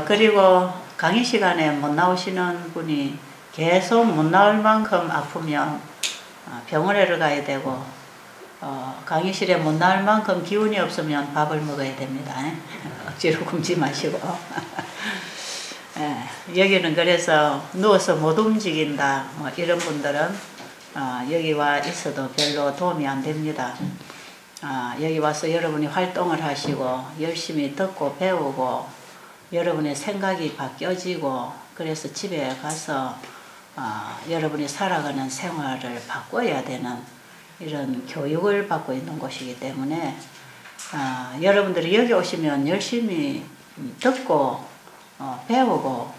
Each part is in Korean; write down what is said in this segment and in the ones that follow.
그리고 강의 시간에 못 나오시는 분이 계속 못 나올 만큼 아프면 병원에를 가야 되고, 강의실에 못 나올 만큼 기운이 없으면 밥을 먹어야 됩니다. 억지로 굶지 마시고. 여기는 그래서 누워서 못 움직인다 이런 분들은 여기 와 있어도 별로 도움이 안 됩니다. 여기 와서 여러분이 활동을 하시고 열심히 듣고 배우고 여러분의 생각이 바뀌어지고, 그래서 집에 가서 여러분이 살아가는 생활을 바꿔야 되는 이런 교육을 받고 있는 곳이기 때문에 여러분들이 여기 오시면 열심히 듣고 배우고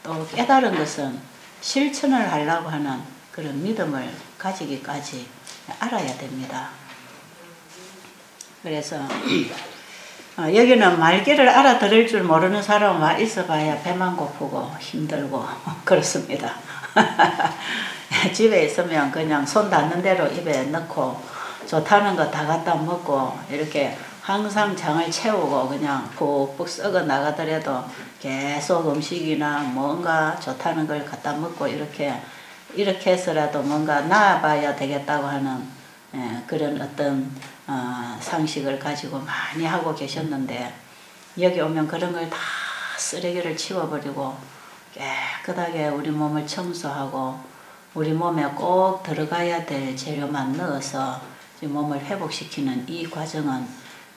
또 깨달은 것은 실천을 하려고 하는 그런 믿음을 가지기까지 알아야 됩니다. 그래서 여기는 말귀를 알아들을 줄 모르는 사람은 와 있어봐야 배만 고프고 힘들고 그렇습니다. 집에 있으면 그냥 손 닿는 대로 입에 넣고 좋다는 거 다 갖다 먹고 이렇게 항상 장을 채우고 그냥 푹푹 썩어 나가더라도 계속 음식이나 뭔가 좋다는 걸 갖다 먹고 이렇게 해서라도 뭔가 나아봐야 되겠다고 하는 그런 어떤 상식을 가지고 많이 하고 계셨는데, 여기 오면 그런 걸 다 쓰레기를 치워버리고 깨끗하게 우리 몸을 청소하고 우리 몸에 꼭 들어가야 될 재료만 넣어서 몸을 회복시키는 이 과정은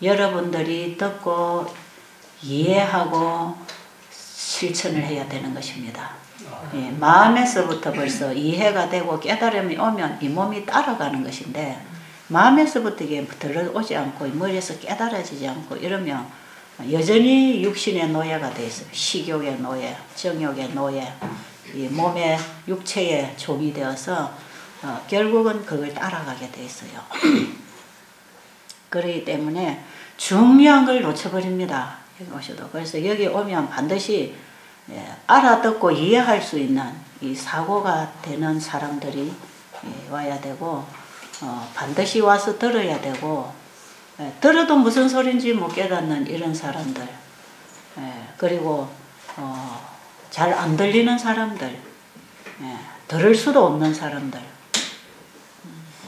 여러분들이 듣고 이해하고 실천을 해야 되는 것입니다. 마음에서부터 벌써 이해가 되고 깨달음이 오면 이 몸이 따라가는 것인데, 마음에서부터 이게 들어오지 않고 머리에서 깨달아지지 않고 이러면 여전히 육신의 노예가 되어 있어요. 식욕의 노예, 정욕의 노예, 이 몸의 육체의 종이 되어서 결국은 그걸 따라가게 되어 있어요. 그렇기 때문에 중요한 걸 놓쳐버립니다. 여기 오셔도. 그래서 여기 오면 반드시 알아듣고 이해할 수 있는 이 사고가 되는 사람들이 와야 되고, 반드시 와서 들어야 되고, 들어도 무슨 소린지 못 깨닫는 이런 사람들, 그리고 잘 안 들리는 사람들, 들을 수도 없는 사람들,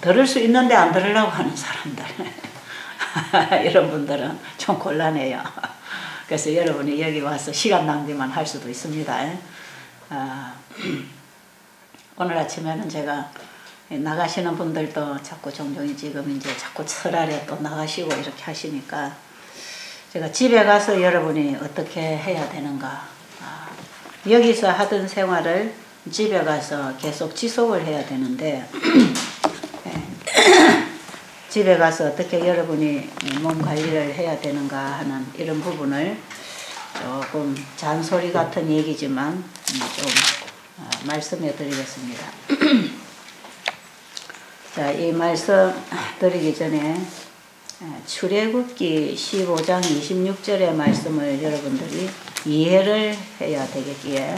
들을 수 있는데 안 들으려고 하는 사람들 이런 분들은 좀 곤란해요. 그래서 여러분이 여기 와서 시간 낭비만 할 수도 있습니다. 오늘 아침에는 제가 나가시는 분들도 자꾸 종종 지금 이제 자꾸 설날에 또 나가시고 이렇게 하시니까 제가 집에 가서 여러분이 어떻게 해야 되는가, 여기서 하던 생활을 집에 가서 계속 지속을 해야 되는데 집에 가서 어떻게 여러분이 몸 관리를 해야 되는가 하는 이런 부분을 조금 잔소리 같은 얘기지만 좀 말씀해 드리겠습니다. 자, 이 말씀 드리기 전에 출애굽기 15장 26절의 말씀을 여러분들이 이해를 해야 되겠기에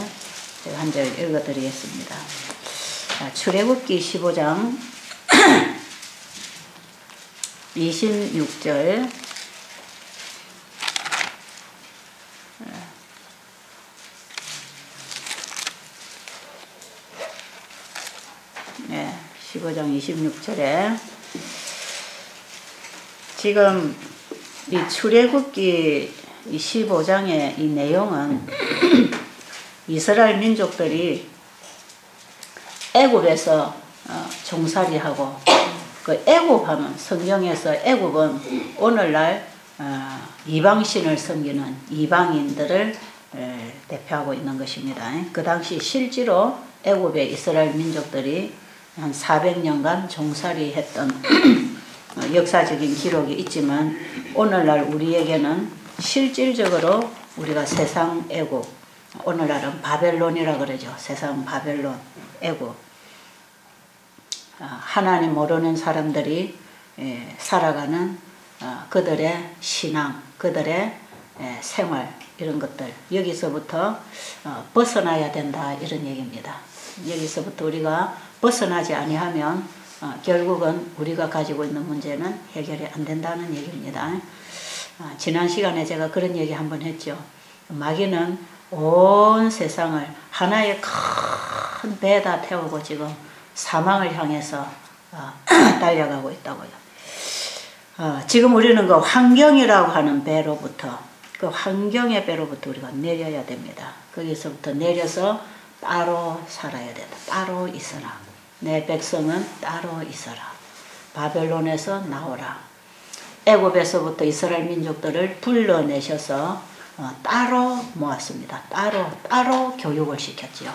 제가 한 절 읽어 드리겠습니다. 출애굽기 15장 26절, 네, 15장 26절에 지금 이 출애굽기 15장의 이 내용은 이스라엘 민족들이 애굽에서 종살이하고, 그 애굽하면 성경에서 애굽은 오늘날 이방신을 섬기는 이방인들을 대표하고 있는 것입니다. 그 당시 실제로 애굽의 이스라엘 민족들이 한 400년간 종살이했던 역사적인 기록이 있지만, 오늘날 우리에게는 실질적으로 우리가 세상 애굽, 오늘날은 바벨론이라 그러죠. 세상 바벨론, 애굽, 하나님 모르는 사람들이 살아가는 그들의 신앙, 그들의 생활, 이런 것들, 여기서부터 벗어나야 된다 이런 얘기입니다. 여기서부터 우리가 벗어나지 아니하면 결국은 우리가 가지고 있는 문제는 해결이 안 된다는 얘기입니다. 지난 시간에 제가 그런 얘기 한번 했죠. 마귀는 온 세상을 하나의 큰 배에다 태우고 지금 사망을 향해서 달려가고 있다고요. 지금 우리는 그 환경이라고 하는 배로부터, 그 환경의 배로부터 우리가 내려야 됩니다. 거기서부터 내려서 따로 살아야 된다. 따로 있어라. 내 백성은 따로 있어라. 바벨론에서 나오라. 애굽에서부터 이스라엘 민족들을 불러내셔서 따로 모았습니다. 따로 교육을 시켰지요.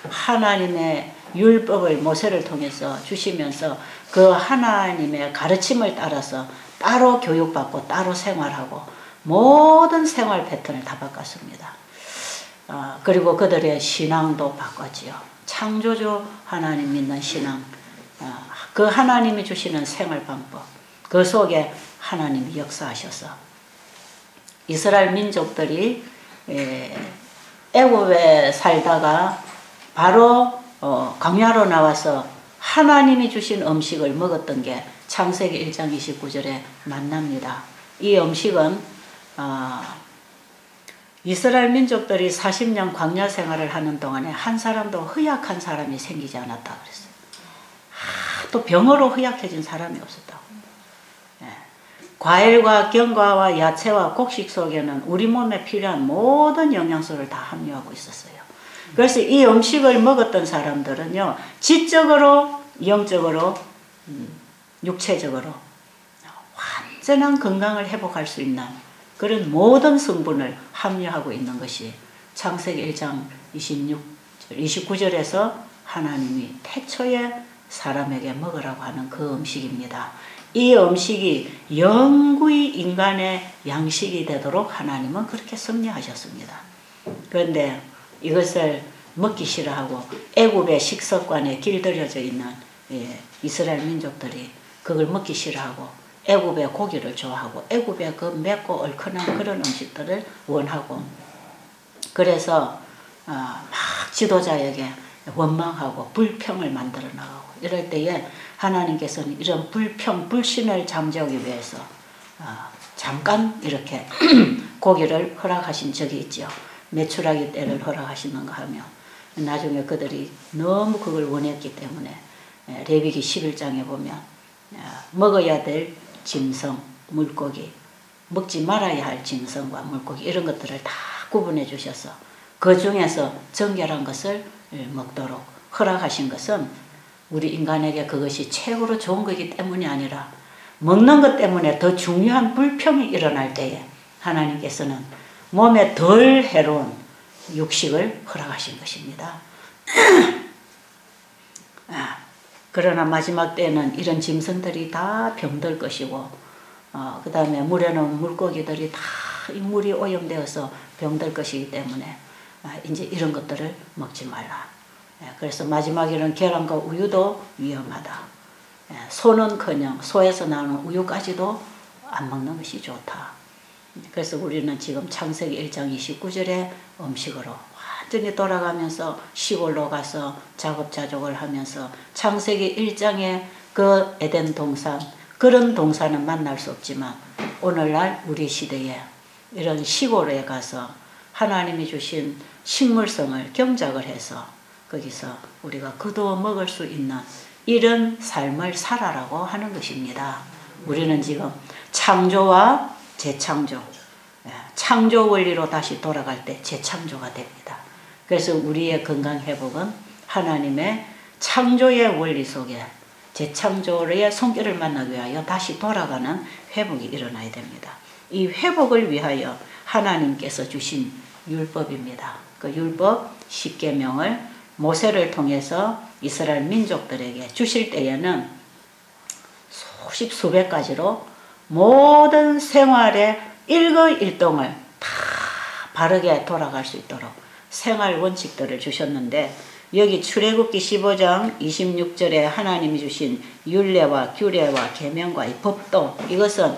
하나님의 율법을 모세를 통해서 주시면서 그 하나님의 가르침을 따라서 따로 교육받고 따로 생활하고 모든 생활 패턴을 다 바꿨습니다. 그리고 그들의 신앙도 바꿨지요. 창조주 하나님 믿는 신앙, 그 하나님이 주시는 생활 방법, 그 속에 하나님이 역사하셔서 이스라엘 민족들이 애굽에 살다가 바로 광야로 나와서 하나님이 주신 음식을 먹었던 게 창세기 1장 29절에 만납니다. 이 음식은 이스라엘 민족들이 40년 광야 생활을 하는 동안에 한 사람도 허약한 사람이 생기지 않았다 그랬어요. 또 병으로 허약해진 사람이 없었다고. 과일과 견과와 야채와 곡식 속에는 우리 몸에 필요한 모든 영양소를 다 함유하고 있었어요. 그래서 이 음식을 먹었던 사람들은요, 지적으로, 영적으로, 육체적으로 완전한 건강을 회복할 수 있는 그런 모든 성분을 함유하고 있는 것이 창세기 1장 29절에서 하나님이 태초에 사람에게 먹으라고 하는 그 음식입니다. 이 음식이 영구히 인간의 양식이 되도록 하나님은 그렇게 섭리하셨습니다. 그런데 이것을 먹기 싫어하고 애굽의 식습관에 길들여져 있는 이스라엘 민족들이 그걸 먹기 싫어하고 애굽의 고기를 좋아하고 애굽의 그 맵고 얼큰한 그런 음식들을 원하고, 그래서 막 지도자에게 원망하고 불평을 만들어 나가고, 이럴 때에 하나님께서는 이런 불신을 잠재우기 위해서 잠깐 이렇게 고기를 허락하신 적이 있죠. 메추라기 때를 허락하시는가 하며, 나중에 그들이 너무 그걸 원했기 때문에 레위기 11장에 보면 먹어야 될 짐승, 물고기, 먹지 말아야 할 짐승과 물고기 이런 것들을 다 구분해 주셔서 그 중에서 정결한 것을 먹도록 허락하신 것은 우리 인간에게 그것이 최고로 좋은 거기 때문이 아니라 먹는 것 때문에 더 중요한 불평이 일어날 때에 하나님께서는 몸에 덜 해로운 육식을 허락하신 것입니다. 그러나 마지막 때는 이런 짐승들이 다 병들 것이고, 그 다음에 물에 놓은 물고기들이 다 이 물이 오염되어서 병들 것이기 때문에 이제 이런 것들을 먹지 말라. 그래서 마지막에는 계란과 우유도 위험하다. 소는커녕 소에서 나오는 우유까지도 안 먹는 것이 좋다. 그래서 우리는 지금 창세기 1장 29절의 음식으로 완전히 돌아가면서 시골로 가서 작업자족을 하면서 창세기 1장의 그 에덴 동산, 그런 동산은 만날 수 없지만 오늘날 우리 시대에 이런 시골에 가서 하나님이 주신 식물성을 경작을 해서 거기서 우리가 거두어 먹을 수 있는 이런 삶을 살아라고 하는 것입니다. 우리는 지금 창조와 재창조, 창조 원리로 다시 돌아갈 때 재창조가 됩니다. 그래서 우리의 건강 회복은 하나님의 창조의 원리 속에 재창조의 손길을 만나기 위하여 다시 돌아가는 회복이 일어나야 됩니다. 이 회복을 위하여 하나님께서 주신 율법입니다. 그 율법 10계명을 모세를 통해서 이스라엘 민족들에게 주실 때에는 수십 수백 가지로 모든 생활의 일거일동을 다 바르게 돌아갈 수 있도록 생활 원칙들을 주셨는데, 여기 출애굽기 15장 26절에 하나님이 주신 율례와 규례와 계명과 이 법도, 이것은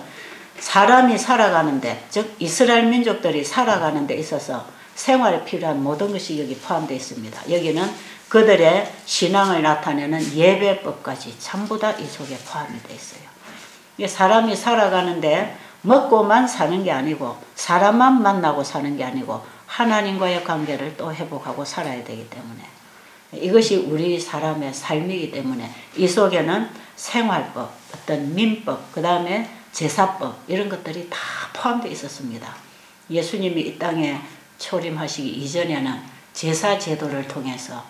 사람이 살아가는데, 즉 이스라엘 민족들이 살아가는 데 있어서 생활에 필요한 모든 것이 여기 포함되어 있습니다. 여기는 그들의 신앙을 나타내는 예배법까지 전부 다 이 속에 포함이 되어 있어요. 사람이 살아가는데 먹고만 사는 게 아니고, 사람만 만나고 사는 게 아니고, 하나님과의 관계를 또 회복하고 살아야 되기 때문에 이것이 우리 사람의 삶이기 때문에 이 속에는 생활법, 어떤 민법, 그 다음에 제사법 이런 것들이 다 포함되어 있었습니다. 예수님이 이 땅에 초림하시기 이전에는 제사 제도를 통해서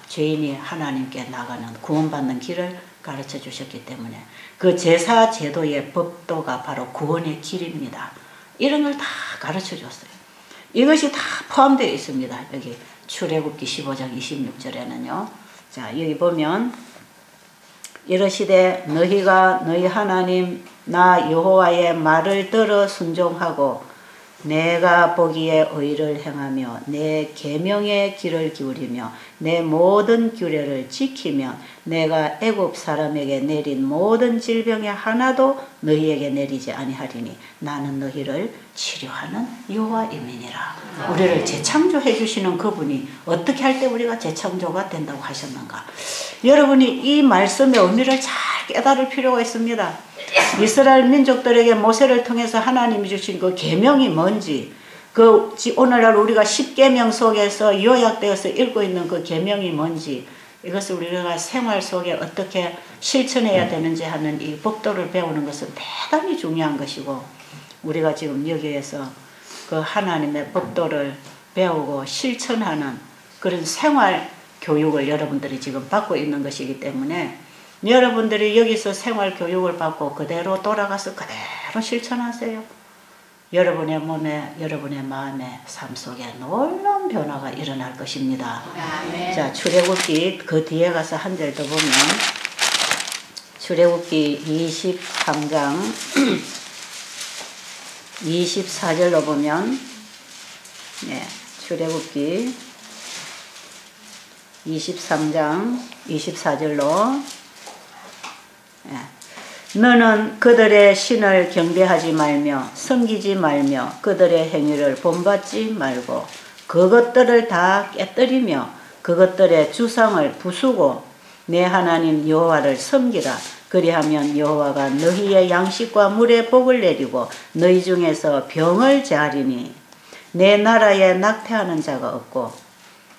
죄인이 하나님께 나가는 구원받는 길을 가르쳐 주셨기 때문에 그 제사 제도의 법도가 바로 구원의 길입니다. 이런 걸 다 가르쳐 줬어요. 이것이 다 포함되어 있습니다. 여기 출애굽기 15장 26절에는요. 자, 여기 보면 이르시되 너희가 너희 하나님 나 여호와의 말을 들어 순종하고 내가 보기에 의를 행하며 내 계명의 귀를 기울이며 내 모든 규례를 지키면 내가 애굽 사람에게 내린 모든 질병의 하나도 너희에게 내리지 아니하리니 나는 너희를 치료하는 여호와임이니라. 우리를 재창조해 주시는 그분이 어떻게 할 때 우리가 재창조가 된다고 하셨는가. 여러분이 이 말씀의 의미를 잘 깨달을 필요가 있습니다. 이스라엘 민족들에게 모세를 통해서 하나님이 주신 그 계명이 뭔지, 그 오늘날 우리가 10계명 속에서 요약되어서 읽고 있는 그 계명이 뭔지, 이것을 우리가 생활 속에 어떻게 실천해야 되는지 하는 이 법도를 배우는 것은 대단히 중요한 것이고, 우리가 지금 여기에서 그 하나님의 법도를 배우고 실천하는 그런 생활 교육을 여러분들이 지금 받고 있는 것이기 때문에 여러분들이 여기서 생활 교육을 받고 그대로 돌아가서 그대로 실천하세요. 여러분의 몸에, 여러분의 마음에, 삶 속에 놀라운 변화가 일어날 것입니다. 아멘. 자, 출애굽기 그 뒤에 가서 한 절 더 보면 출애굽기 23장 24절로 보면 출애굽기 23장 24절로 너는 그들의 신을 경배하지 말며 섬기지 말며 그들의 행위를 본받지 말고 그것들을 다 깨뜨리며 그것들의 주상을 부수고 내 하나님 여호와를 섬기라. 그리하면 여호와가 너희의 양식과 물에 복을 내리고 너희 중에서 병을 제하리니 내 나라에 낙태하는 자가 없고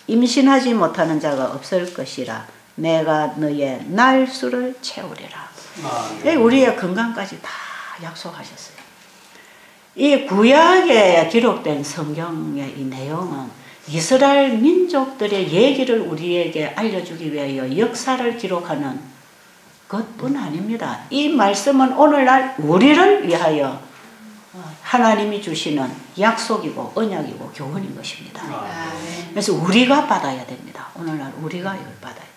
임신하지 못하는 자가 없을 것이라. 내가 너의 날수를 채우리라. 우리의 건강까지 다 약속하셨어요. 이 구약에 기록된 성경의 이 내용은 이스라엘 민족들의 얘기를 우리에게 알려주기 위하여 역사를 기록하는 것뿐 아닙니다. 이 말씀은 오늘날 우리를 위하여 하나님이 주시는 약속이고 언약이고 교훈인 것입니다. 그래서 우리가 받아야 됩니다. 오늘날 우리가 이걸 받아야 돼요.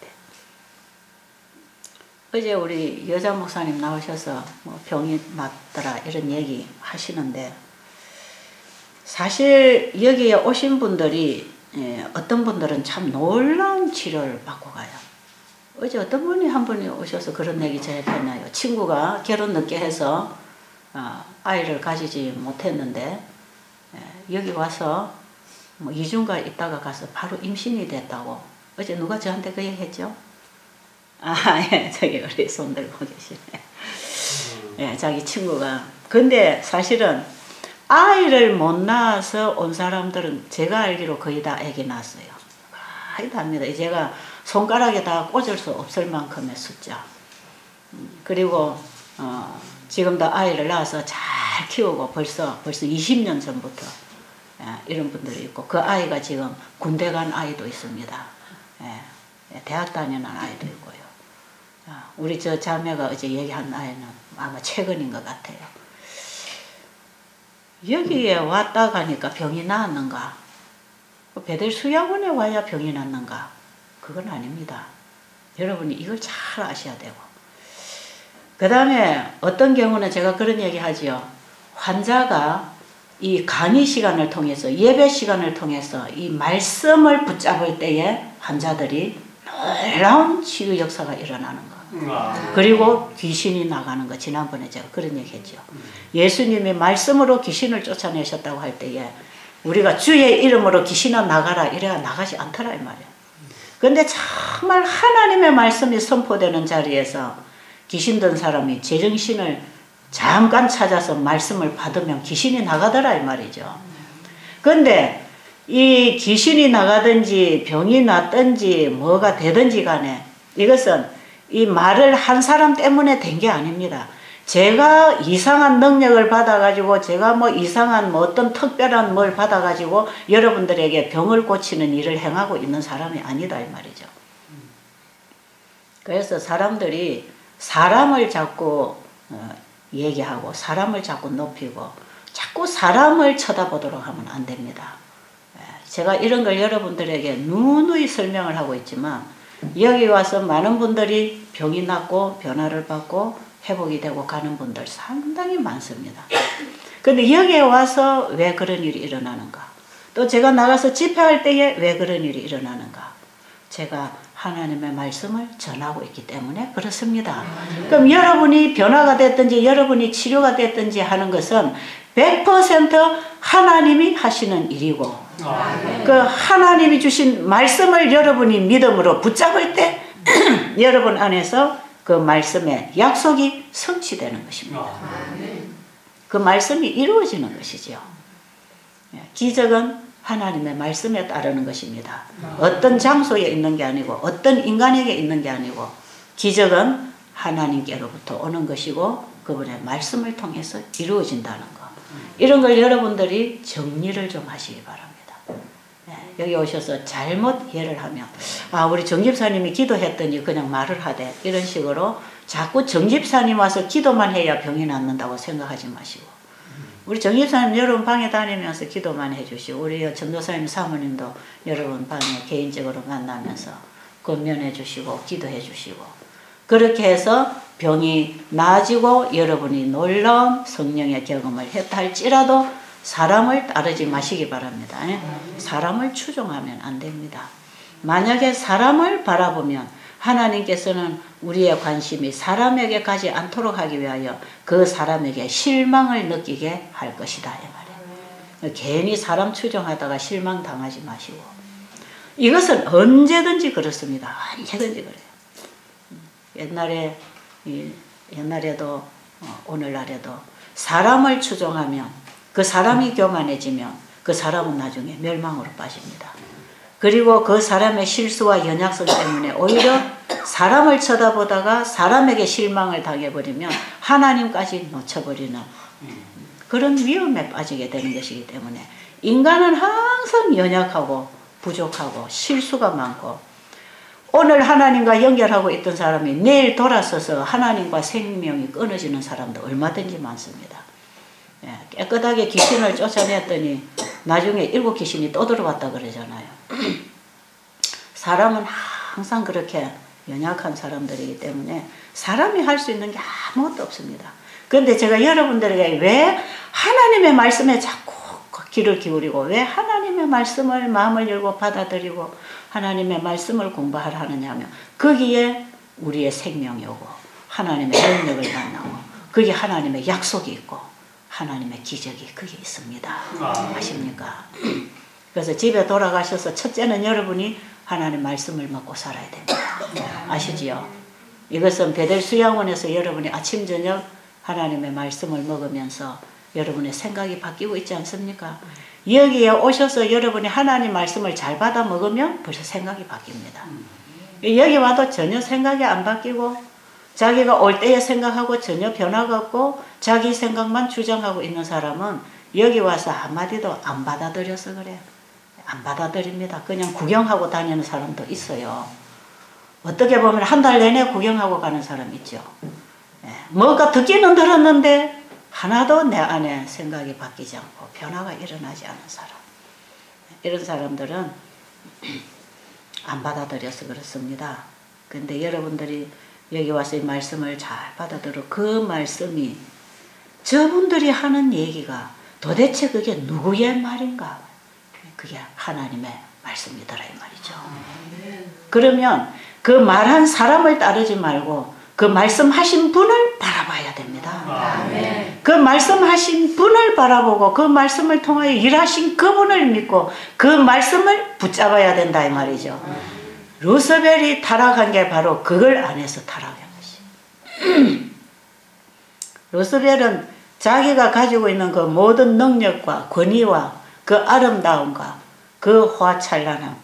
어제 우리 여자 목사님 나오셔서 뭐 병이 났더라 이런 얘기 하시는데, 사실 여기에 오신 분들이 어떤 분들은 참 놀라운 치료를 받고 가요. 어제 어떤 분이 한 분이 오셔서 그런 얘기 저에게 했나요? 친구가 결혼 늦게 해서 아이를 가지지 못했는데 여기 와서 뭐 2주인가 있다가 가서 바로 임신이 됐다고. 어제 누가 저한테 그 얘기 했죠? 예, 저기 우리 손 들고 계시네. 예, 자기 친구가. 근데 사실은 아이를 못 낳아서 온 사람들은 제가 알기로 거의 다 아기 낳았어요. 거의 다 합니다. 제가 손가락에다 꽂을 수 없을 만큼의 숫자. 그리고 지금도 아이를 낳아서 잘 키우고 벌써 20년 전부터 이런 분들이 있고, 그 아이가 지금 군대 간 아이도 있습니다. 대학 다니는 아이도 있고요. 우리 저 자매가 어제 얘기한 아이는 아마 최근인 것 같아요. 여기에 왔다 가니까 병이 나았는가? 베델 수양원에 와야 병이 났는가? 그건 아닙니다. 여러분이 이걸 잘 아셔야 되고. 그 다음에 어떤 경우는 제가 그런 얘기 하지요. 환자가 이 강의 시간을 통해서, 예배 시간을 통해서 이 말씀을 붙잡을 때에 환자들이 놀라운 치유 역사가 일어나는 거. 그리고 귀신이 나가는 거. 지난번에 제가 그런 얘기 했죠. 예수님이 말씀으로 귀신을 쫓아내셨다고 할 때에 우리가 주의 이름으로 귀신아 나가라 이래야 나가지 않더라 이 말이야. 근데 정말 하나님의 말씀이 선포되는 자리에서 귀신 든 사람이 제정신을 잠깐 찾아서 말씀을 받으면 귀신이 나가더라 이 말이죠. 근데 이 귀신이 나가든지 병이 났든지 뭐가 되든지 간에 이것은 이 말을 한 사람 때문에 된 게 아닙니다. 제가 이상한 능력을 받아가지고 제가 뭐 이상한 뭐 어떤 특별한 뭘 받아가지고 여러분들에게 병을 고치는 일을 행하고 있는 사람이 아니다 이 말이죠. 그래서 사람들이 사람을 자꾸 얘기하고 사람을 자꾸 높이고 자꾸 사람을 쳐다보도록 하면 안 됩니다. 제가 이런 걸 여러분들에게 누누이 설명을 하고 있지만 여기 와서 많은 분들이 병이 낫고 변화를 받고 회복이 되고 가는 분들 상당히 많습니다. 근데 여기에 와서 왜 그런 일이 일어나는가? 또 제가 나가서 집회할 때에 왜 그런 일이 일어나는가? 제가 하나님의 말씀을 전하고 있기 때문에 그렇습니다. 그럼 여러분이 변화가 됐든지 여러분이 치료가 됐든지 하는 것은 100% 하나님이 하시는 일이고 그 하나님이 주신 말씀을 여러분이 믿음으로 붙잡을 때 여러분 안에서 그 말씀의 약속이 성취되는 것입니다. 그 말씀이 이루어지는 것이죠. 기적은 하나님의 말씀에 따르는 것입니다. 어떤 장소에 있는 게 아니고 어떤 인간에게 있는 게 아니고 기적은 하나님께로부터 오는 것이고 그분의 말씀을 통해서 이루어진다는 것. 이런 걸 여러분들이 정리를 좀 하시기 바랍니다. 여기 오셔서 잘못 이해를 하면 우리 정집사님이 기도했더니 그냥 말을 하되 이런 식으로 자꾸 정집사님 와서 기도만 해야 병이 낫는다고 생각하지 마시고 우리 정집사님 여러분 방에 다니면서 기도만 해주시고 우리 전도사님 사모님도 여러분 방에 개인적으로 만나면서 권면해 주시고 기도해 주시고 그렇게 해서 병이 나아지고 여러분이 놀라운 성령의 경험을 했다 할지라도 사람을 따르지 마시기 바랍니다. 사람을 추종하면 안 됩니다. 만약에 사람을 바라보면 하나님께서는 우리의 관심이 사람에게 가지 않도록 하기 위하여 그 사람에게 실망을 느끼게 할 것이다 이 말이에요. 괜히 사람 추종하다가 실망당하지 마시고 이것은 언제든지 그렇습니다. 언제든지 그래요. 옛날에도 오늘날에도 사람을 추종하면 그 사람이 교만해지면 그 사람은 나중에 멸망으로 빠집니다. 그리고 그 사람의 실수와 연약성 때문에 오히려 사람을 쳐다보다가 사람에게 실망을 당해버리면 하나님까지 놓쳐버리는 그런 위험에 빠지게 되는 것이기 때문에 인간은 항상 연약하고 부족하고 실수가 많고 오늘 하나님과 연결하고 있던 사람이 내일 돌아서서 하나님과 생명이 끊어지는 사람도 얼마든지 많습니다. 깨끗하게 귀신을 쫓아냈더니 나중에 7 귀신이 또 들어왔다 그러잖아요. 사람은 항상 그렇게 연약한 사람들이기 때문에 사람이 할 수 있는 게 아무것도 없습니다. 그런데 제가 여러분들에게 왜 하나님의 말씀에 자꾸 귀를 기울이고 왜 하나님의 말씀을 마음을 열고 받아들이고 하나님의 말씀을 공부하라 하느냐면 거기에 우리의 생명이 오고 하나님의 능력을 만나고 거기에 하나님의 약속이 있고 하나님의 기적이 거기에 있습니다. 아십니까? 그래서 집에 돌아가셔서 첫째는 여러분이 하나님 말씀을 먹고 살아야 됩니다. 아시지요? 이것은 베델 수양원에서 여러분이 아침 저녁 하나님의 말씀을 먹으면서 여러분의 생각이 바뀌고 있지 않습니까? 여기에 오셔서 여러분이 하나님 말씀을 잘 받아 먹으면 벌써 생각이 바뀝니다. 여기 와도 전혀 생각이 안 바뀌고 자기가 올 때에 생각하고 전혀 변화가 없고 자기 생각만 주장하고 있는 사람은 여기 와서 한마디도 안 받아들여서 그래요. 안 받아들입니다. 그냥 구경하고 다니는 사람도 있어요. 어떻게 보면 한 달 내내 구경하고 가는 사람 있죠. 뭐가 듣기는 들었는데 하나도 내 안에 생각이 바뀌지 않고 변화가 일어나지 않은 사람. 이런 사람들은 안 받아들여서 그렇습니다. 근데 여러분들이 여기 와서 이 말씀을 잘 받아들여 그 말씀이 저분들이 하는 얘기가 도대체 그게 누구의 말인가? 그게 하나님의 말씀이더라 이 말이죠. 그러면 그 말한 사람을 따르지 말고 그 말씀하신 분을 바라봐야 됩니다. 그 말씀하신 분을 바라보고 그 말씀을 통하여 일하신 그분을 믿고 그 말씀을 붙잡아야 된다 이 말이죠. 루스벨이 타락한 게 바로 그걸 안에서 타락한 것이. 루스벨은 자기가 가지고 있는 그 모든 능력과 권위와 그 아름다움과 그 화찬란함.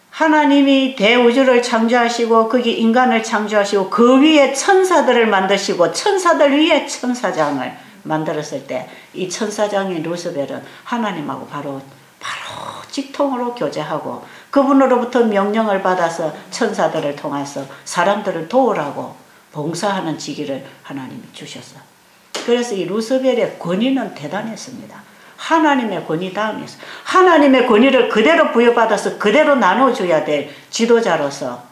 하나님이 대우주를 창조하시고 거기 인간을 창조하시고 그 위에 천사들을 만드시고 천사들 위에 천사장을 만들었을 때 이 천사장인 루스벨은 하나님하고 바로 직통으로 교제하고 그분으로부터 명령을 받아서 천사들을 통해서 사람들을 도우라고 봉사하는 직위를 하나님이 주셨어. 그래서 이 루스벨의 권위는 대단했습니다. 하나님의 권위 다음이었어. 하나님의 권위를 그대로 부여받아서 그대로 나눠줘야 될 지도자로서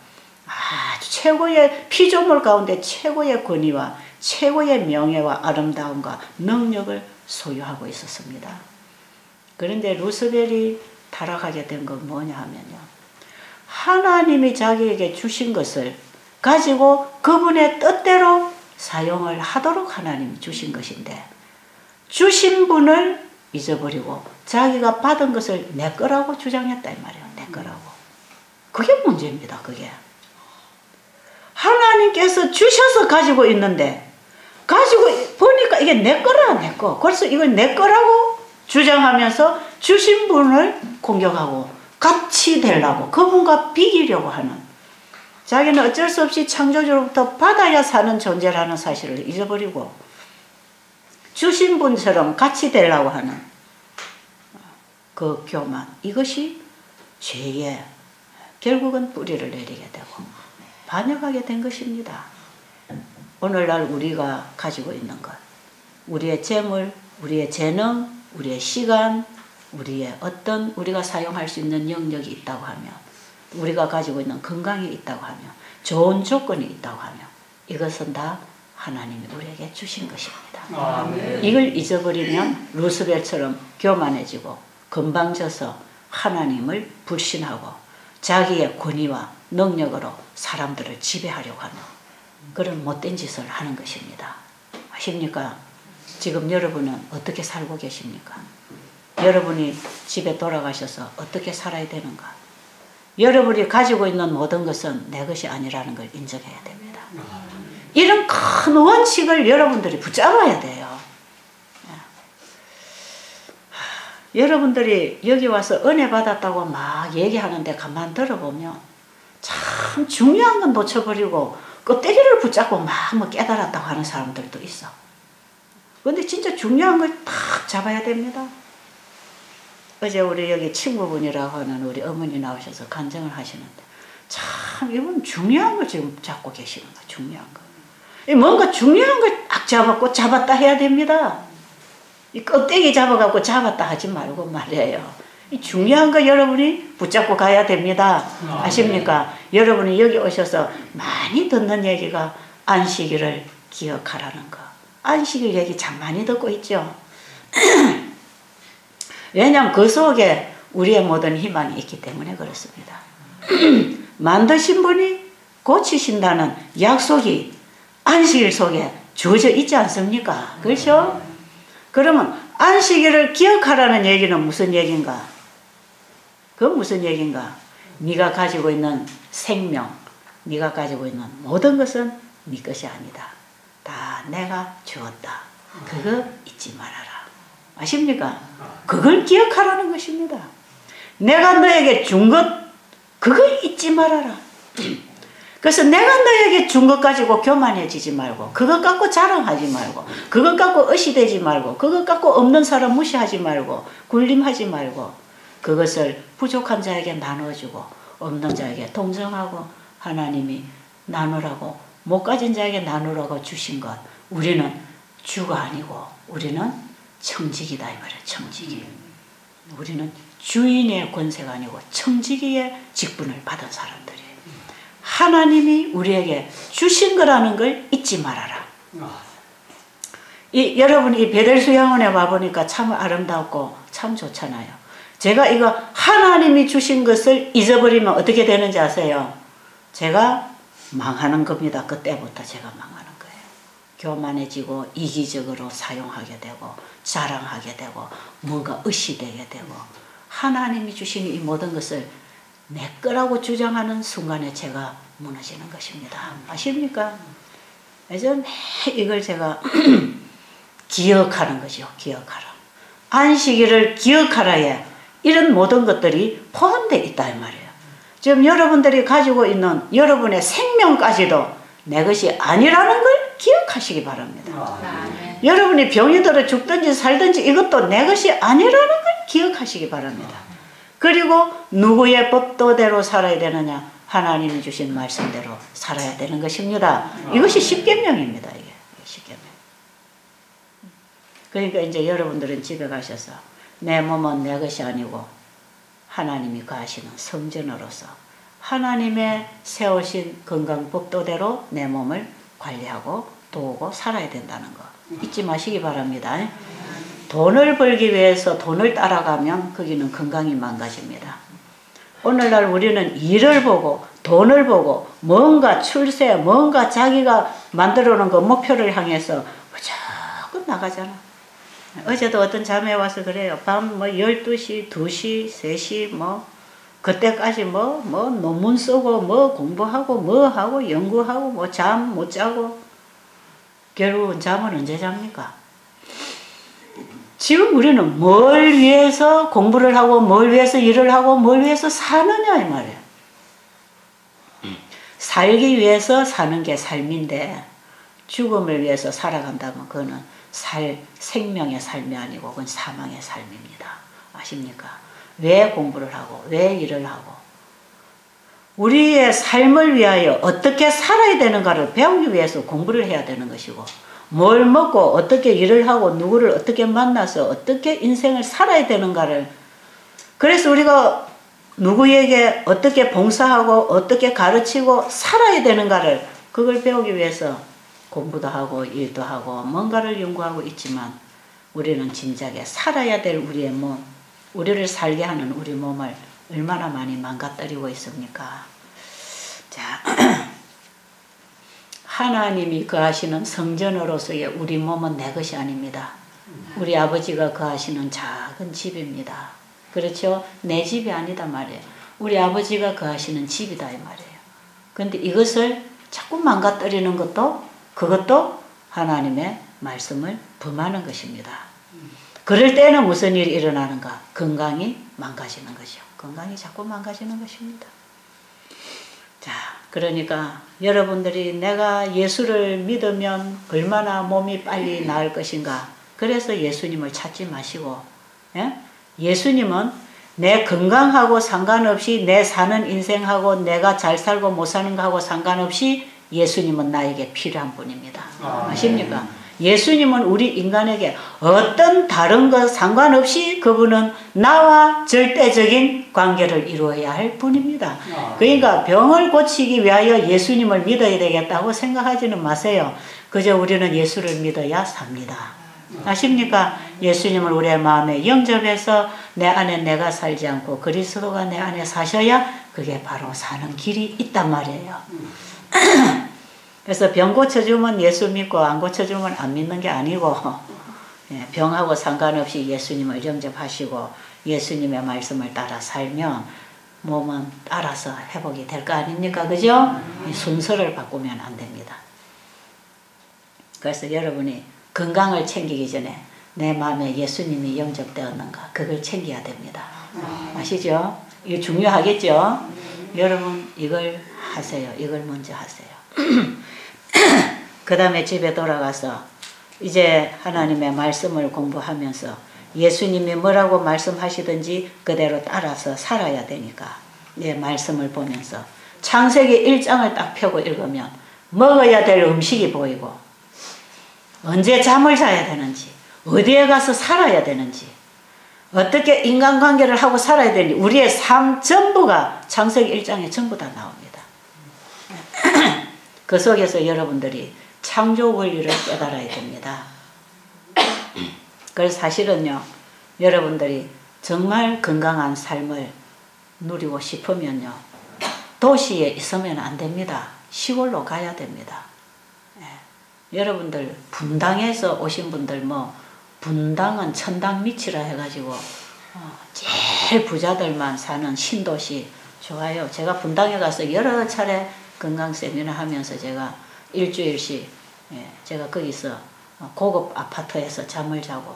아주 최고의 피조물 가운데 최고의 권위와 최고의 명예와 아름다움과 능력을 소유하고 있었습니다. 그런데 루스벨이 타락하게 된 건 뭐냐 하면요. 하나님이 자기에게 주신 것을 가지고 그분의 뜻대로 사용을 하도록 하나님이 주신 것인데 주신 분을 잊어버리고 자기가 받은 것을 내 거라고 주장했다 이 말이에요. 내 거라고. 그게 문제입니다. 그게. 하나님께서 주셔서 가지고 있는데 가지고 보니까 이게 내 거라 내 거. 그래서 이걸 내 거라고 주장하면서 주신 분을 공격하고 같이 되려고 그분과 비기려고 하는 자기는 어쩔 수 없이 창조주로부터 받아야 사는 존재라는 사실을 잊어버리고 주신 분처럼 같이 되려고 하는 그 교만, 이것이 죄의 결국은 뿌리를 내리게 되고 반역하게 된 것입니다. 오늘날 우리가 가지고 있는 것, 우리의 재물, 우리의 재능, 우리의 시간, 우리의 어떤 우리가 사용할 수 있는 영역이 있다고 하면, 우리가 가지고 있는 건강이 있다고 하면, 좋은 조건이 있다고 하면 이것은 다 하나님이 우리에게 주신 것입니다. 아멘. 이걸 잊어버리면 루스벨처럼 교만해지고 건방져서 하나님을 불신하고 자기의 권위와 능력으로 사람들을 지배하려고 하는 그런 못된 짓을 하는 것입니다. 아십니까? 지금 여러분은 어떻게 살고 계십니까? 여러분이 집에 돌아가셔서 어떻게 살아야 되는가? 여러분이 가지고 있는 모든 것은 내 것이 아니라는 걸 인정해야 됩니다. 이런 큰 원칙을 여러분들이 붙잡아야 돼요. 여러분들이 여기 와서 은혜 받았다고 막 얘기하는데 가만 들어보면 참 중요한 건 놓쳐버리고 껍데기를 붙잡고 막 뭐 깨달았다고 하는 사람들도 있어. 근데 진짜 중요한 걸 딱 잡아야 됩니다. 어제 우리 여기 친구분이라고 하는 우리 어머니 나오셔서 간증을 하시는데 참 이분 중요한 걸 지금 잡고 계시는 거예요. 중요한 거. 뭔가 중요한 걸 딱 잡았고 잡았다 해야 됩니다. 이 껍데기 잡아갖고 잡았다 하지 말고 말이에요. 이 중요한 거 여러분이 붙잡고 가야 됩니다. 아십니까? 여러분이 여기 오셔서 많이 듣는 얘기가 안식일을 기억하라는 거. 안식일 얘기 참 많이 듣고 있죠. 왜냐하면 그 속에 우리의 모든 희망이 있기 때문에 그렇습니다. 만드신 분이 고치신다는 약속이 안식일 속에 주어져 있지 않습니까? 그렇죠? 그러면 안식일을 기억하라는 얘기는 무슨 얘기인가? 그건 무슨 얘기인가? 네가 가지고 있는 생명, 네가 가지고 있는 모든 것은 네 것이 아니다. 다 내가 주었다. 그거 잊지 말아라. 아십니까? 그걸 기억하라는 것입니다. 내가 너에게 준 것, 그걸 잊지 말아라. 그래서 내가 너에게 준 것 가지고 교만해지지 말고, 그것 갖고 자랑하지 말고, 그것 갖고 의시되지 말고, 그것 갖고 없는 사람 무시하지 말고, 굴림하지 말고, 그것을 부족한 자에게 나눠주고, 없는 자에게 동정하고, 하나님이 나누라고, 못 가진 자에게 나누라고 주신 것, 우리는 주가 아니고, 우리는 청지기다 이 말이에요. 청지기. 우리는 주인의 권세가 아니고 청지기의 직분을 받은 사람들이에요. 하나님이 우리에게 주신 거라는 걸 잊지 말아라. 여러분 이 베델수양원에 와보니까 참 아름답고 참 좋잖아요. 제가 이거 하나님이 주신 것을 잊어버리면 어떻게 되는지 아세요? 제가 망하는 겁니다. 그때부터 제가 망하는 거예요. 교만해지고 이기적으로 사용하게 되고 자랑하게 되고 뭔가 의시되게 되고 하나님이 주신 이 모든 것을 내 거라고 주장하는 순간에 제가 무너지는 것입니다. 아십니까? 그래서 이걸 제가 기억하는 거죠. 기억하라. 안식일을 기억하라에 이런 모든 것들이 포함되어 있다 이 말이에요. 지금 여러분들이 가지고 있는 여러분의 생명까지도 내 것이 아니라는 걸 기억하시기 바랍니다. 여러분이 병이 들어 죽든지 살든지 이것도 내 것이 아니라는 걸 기억하시기 바랍니다. 그리고 누구의 법도대로 살아야 되느냐? 하나님이 주신 말씀대로 살아야 되는 것입니다. 이것이 십계명입니다. 이게 십계명. 그러니까 이제 여러분들은 집에 가셔서 내 몸은 내 것이 아니고 하나님이 거하시는 성전으로서 하나님의 세우신 건강법도대로 내 몸을 관리하고 도우고 살아야 된다는 거 잊지 마시기 바랍니다. 돈을 벌기 위해서 돈을 따라가면 거기는 건강이 망가집니다. 오늘날 우리는 일을 보고 돈을 보고 뭔가 출세 뭔가 자기가 만들어 놓은 그 목표를 향해서 무조건 나가잖아. 어제도 어떤 자매 와서 그래요. 밤 뭐 12시, 2시, 3시 뭐 그때까지 뭐 논문 쓰고 뭐 공부하고 뭐 하고 연구하고 뭐 잠 못 자고 결국은 잠은 언제 잡니까? 지금 우리는 뭘 위해서 공부를 하고 뭘 위해서 일을 하고 뭘 위해서 사느냐 이 말이에요. 살기 위해서 사는 게 삶인데 죽음을 위해서 살아간다면 그거는 생명의 삶이 아니고 그건 사망의 삶입니다. 아십니까? 왜 공부를 하고 왜 일을 하고 우리의 삶을 위하여 어떻게 살아야 되는가를 배우기 위해서 공부를 해야 되는 것이고 뭘 먹고 어떻게 일을 하고 누구를 어떻게 만나서 어떻게 인생을 살아야 되는가를 그래서 우리가 누구에게 어떻게 봉사하고 어떻게 가르치고 살아야 되는가를 그걸 배우기 위해서 공부도 하고 일도 하고 뭔가를 연구하고 있지만 우리는 진작에 살아야 될 우리의 몸 우리를 살게 하는 우리 몸을 얼마나 많이 망가뜨리고 있습니까? 자, 하나님이 거하시는 성전으로서의 우리 몸은 내 것이 아닙니다. 우리 아버지가 거하시는 작은 집입니다. 그렇죠? 내 집이 아니다 말이에요. 우리 아버지가 거하시는 집이다 이 말이에요. 그런데 이것을 자꾸 망가뜨리는 것도 그것도 하나님의 말씀을 범하는 것입니다. 그럴 때는 무슨 일이 일어나는가? 건강이 망가지는 것이요. 건강이 자꾸 망가지는 것입니다. 자, 그러니까 여러분들이 내가 예수를 믿으면 얼마나 몸이 빨리 나을 것인가. 그래서 예수님을 찾지 마시고 예수님은 내 건강하고 상관없이 내 사는 인생하고 내가 잘 살고 못 사는 거하고 상관없이 예수님은 나에게 필요한 분입니다. 아십니까? 예수님은 우리 인간에게 어떤 다른 것 상관없이 그분은 나와 절대적인 관계를 이루어야 할 분입니다. 그러니까 병을 고치기 위하여 예수님을 믿어야 되겠다고 생각하지는 마세요. 그저 우리는 예수를 믿어야 삽니다. 아십니까? 예수님을 우리의 마음에 영접해서 내 안에 내가 살지 않고 그리스도가 내 안에 사셔야 그게 바로 사는 길이 있단 말이에요. 그래서 병 고쳐주면 예수 믿고 안 고쳐주면 안 믿는 게 아니고 병하고 상관없이 예수님을 영접하시고 예수님의 말씀을 따라 살면 몸은 알아서 회복이 될 거 아닙니까? 그죠? 순서를 바꾸면 안 됩니다. 그래서 여러분이 건강을 챙기기 전에 내 마음에 예수님이 영접되었는가 그걸 챙겨야 됩니다. 아시죠? 이거 중요하겠죠? 여러분 이걸 하세요. 이걸 먼저 하세요. 그 다음에 집에 돌아가서 이제 하나님의 말씀을 공부하면서 예수님이 뭐라고 말씀하시든지 그대로 따라서 살아야 되니까 말씀을 보면서 창세기 1장을 딱 펴고 읽으면 먹어야 될 음식이 보이고 언제 잠을 자야 되는지 어디에 가서 살아야 되는지 어떻게 인간관계를 하고 살아야 되는지 우리의 삶 전부가 창세기 1장에 전부 다 나옵니다. 그 속에서 여러분들이 창조 원리를 깨달아야 됩니다. 그래서 사실은요 여러분들이 정말 건강한 삶을 누리고 싶으면요 도시에 있으면 안 됩니다. 시골로 가야 됩니다. 여러분들 분당에서 오신 분들 뭐 분당은 천당 밑이라 해가지고 제일 부자들만 사는 신도시 좋아요. 제가 분당에 가서 여러 차례 건강 세미나 하면서 제가 일주일씩 제가 거기서 고급 아파트에서 잠을 자고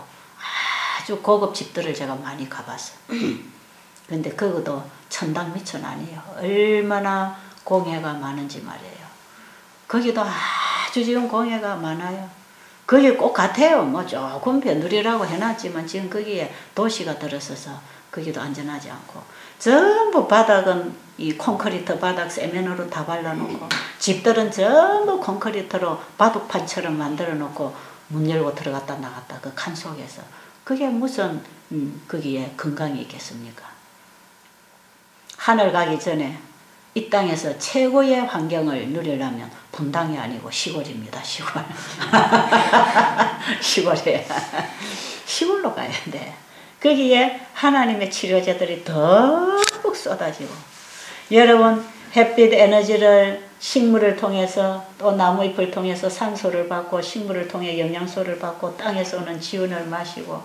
아주 고급 집들을 제가 많이 가봤어요. 근데 그것도 천당 미천 아니에요. 얼마나 공해가 많은지 말이에요. 거기도 아주 지금 공해가 많아요. 거기 꼭 같아요. 뭐 조금 변두리라고 해놨지만 지금 거기에 도시가 들어서서 거기도 안전하지 않고 전부 바닥은 이 콘크리트 바닥 세면으로 다 발라놓고 집들은 전부 콘크리트로 바둑판처럼 만들어 놓고 문 열고 들어갔다 나갔다 그 칸 속에서 그게 무슨 거기에 건강이 있겠습니까? 하늘 가기 전에 이 땅에서 최고의 환경을 누리려면 분당이 아니고 시골입니다. 시골. 시골에 시골로 가야 돼. 거기에 하나님의 치료제들이 더 쏟아지고 여러분 햇빛 에너지를 식물을 통해서 또 나무잎을 통해서 산소를 받고 식물을 통해 영양소를 받고 땅에서 오는 지운을 마시고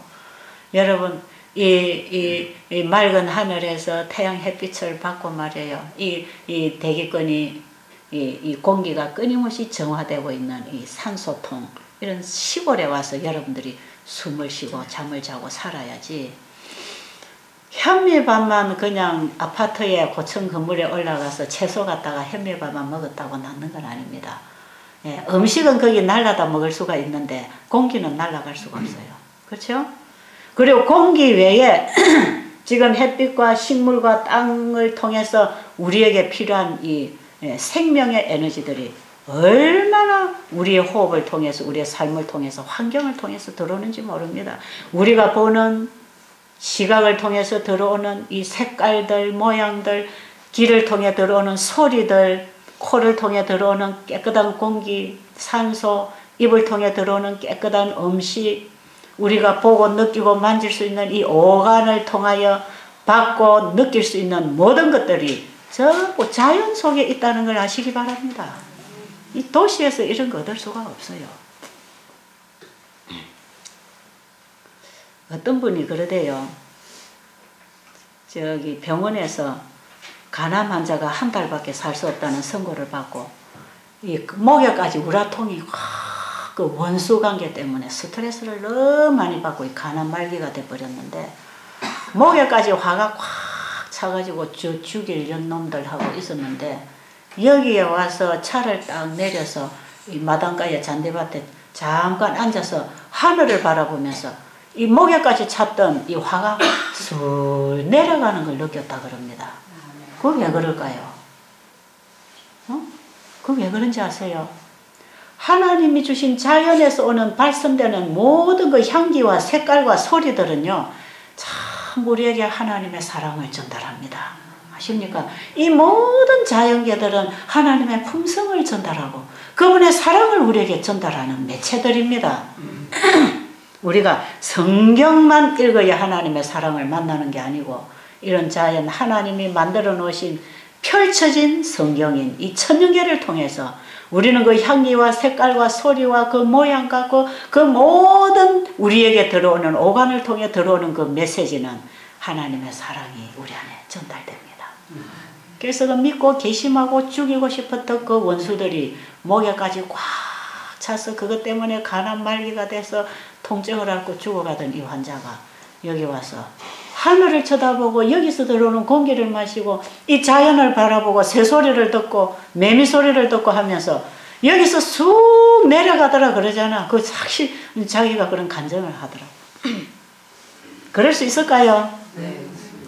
여러분 이 맑은 하늘에서 태양 햇빛을 받고 말이에요. 이 대기권이 이 공기가 끊임없이 정화되고 있는 이 산소통 이런 시골에 와서 여러분들이 숨을 쉬고 잠을 자고 살아야지 현미밥만 그냥 아파트에 고층 건물에 올라가서 채소 갖다가 현미밥만 먹었다고 낫는 건 아닙니다. 예, 음식은 거기 날라다 먹을 수가 있는데 공기는 날아갈 수가 없어요. 그렇죠? 그리고 공기 외에 지금 햇빛과 식물과 땅을 통해서 우리에게 필요한 이 생명의 에너지들이 얼마나 우리의 호흡을 통해서 우리의 삶을 통해서 환경을 통해서 들어오는지 모릅니다. 우리가 보는 시각을 통해서 들어오는 이 색깔들 모양들 귀를 통해 들어오는 소리들 코를 통해 들어오는 깨끗한 공기 산소 입을 통해 들어오는 깨끗한 음식 우리가 보고 느끼고 만질 수 있는 이 오감을 통하여 받고 느낄 수 있는 모든 것들이 전부 자연 속에 있다는 걸 아시기 바랍니다. 이 도시에서 이런 거 얻을 수가 없어요. 어떤 분이 그러대요. 저기 병원에서 간암 환자가 한 달밖에 살 수 없다는 선고를 받고 이 목에까지 우라통이 그 원수 관계 때문에 스트레스를 너무 많이 받고 이 간암 말기가 돼버렸는데 목에까지 화가 꽉 차가지고 죽일 놈들하고 있었는데 여기에 와서 차를 딱 내려서 이 마당가에 잔디밭에 잠깐 앉아서 하늘을 바라보면서 이 목에까지 찼던 이 화가 술 내려가는 걸 느꼈다 그럽니다. 그게 왜 그럴까요? 그게 왜 그런지 아세요? 하나님이 주신 자연에서 오는 발산되는 모든 그 향기와 색깔과 소리들은요 참 우리에게 하나님의 사랑을 전달합니다. 아십니까? 이 모든 자연계들은 하나님의 품성을 전달하고 그분의 사랑을 우리에게 전달하는 매체들입니다. 우리가 성경만 읽어야 하나님의 사랑을 만나는 게 아니고 이런 자연 하나님이 만들어 놓으신 펼쳐진 성경인 이 천년계를 통해서 우리는 그 향기와 색깔과 소리와 그 모양과 그 모든 우리에게 들어오는 오감을 통해 들어오는 그 메시지는 하나님의 사랑이 우리 안에 전달됩니다. 그래서 그 믿고 개심하고 죽이고 싶었던 그 원수들이 목에까지 꽉 차서 그것 때문에 간암 말기가 돼서 통증을 앓고 죽어가던 이 환자가 여기 와서 하늘을 쳐다보고 여기서 들어오는 공기를 마시고 이 자연을 바라보고 새소리를 듣고 매미소리를 듣고 하면서 여기서 쑥 내려가더라 그러잖아. 그 사실 자기가 그런 간증을 하더라. 그럴 수 있을까요? 네.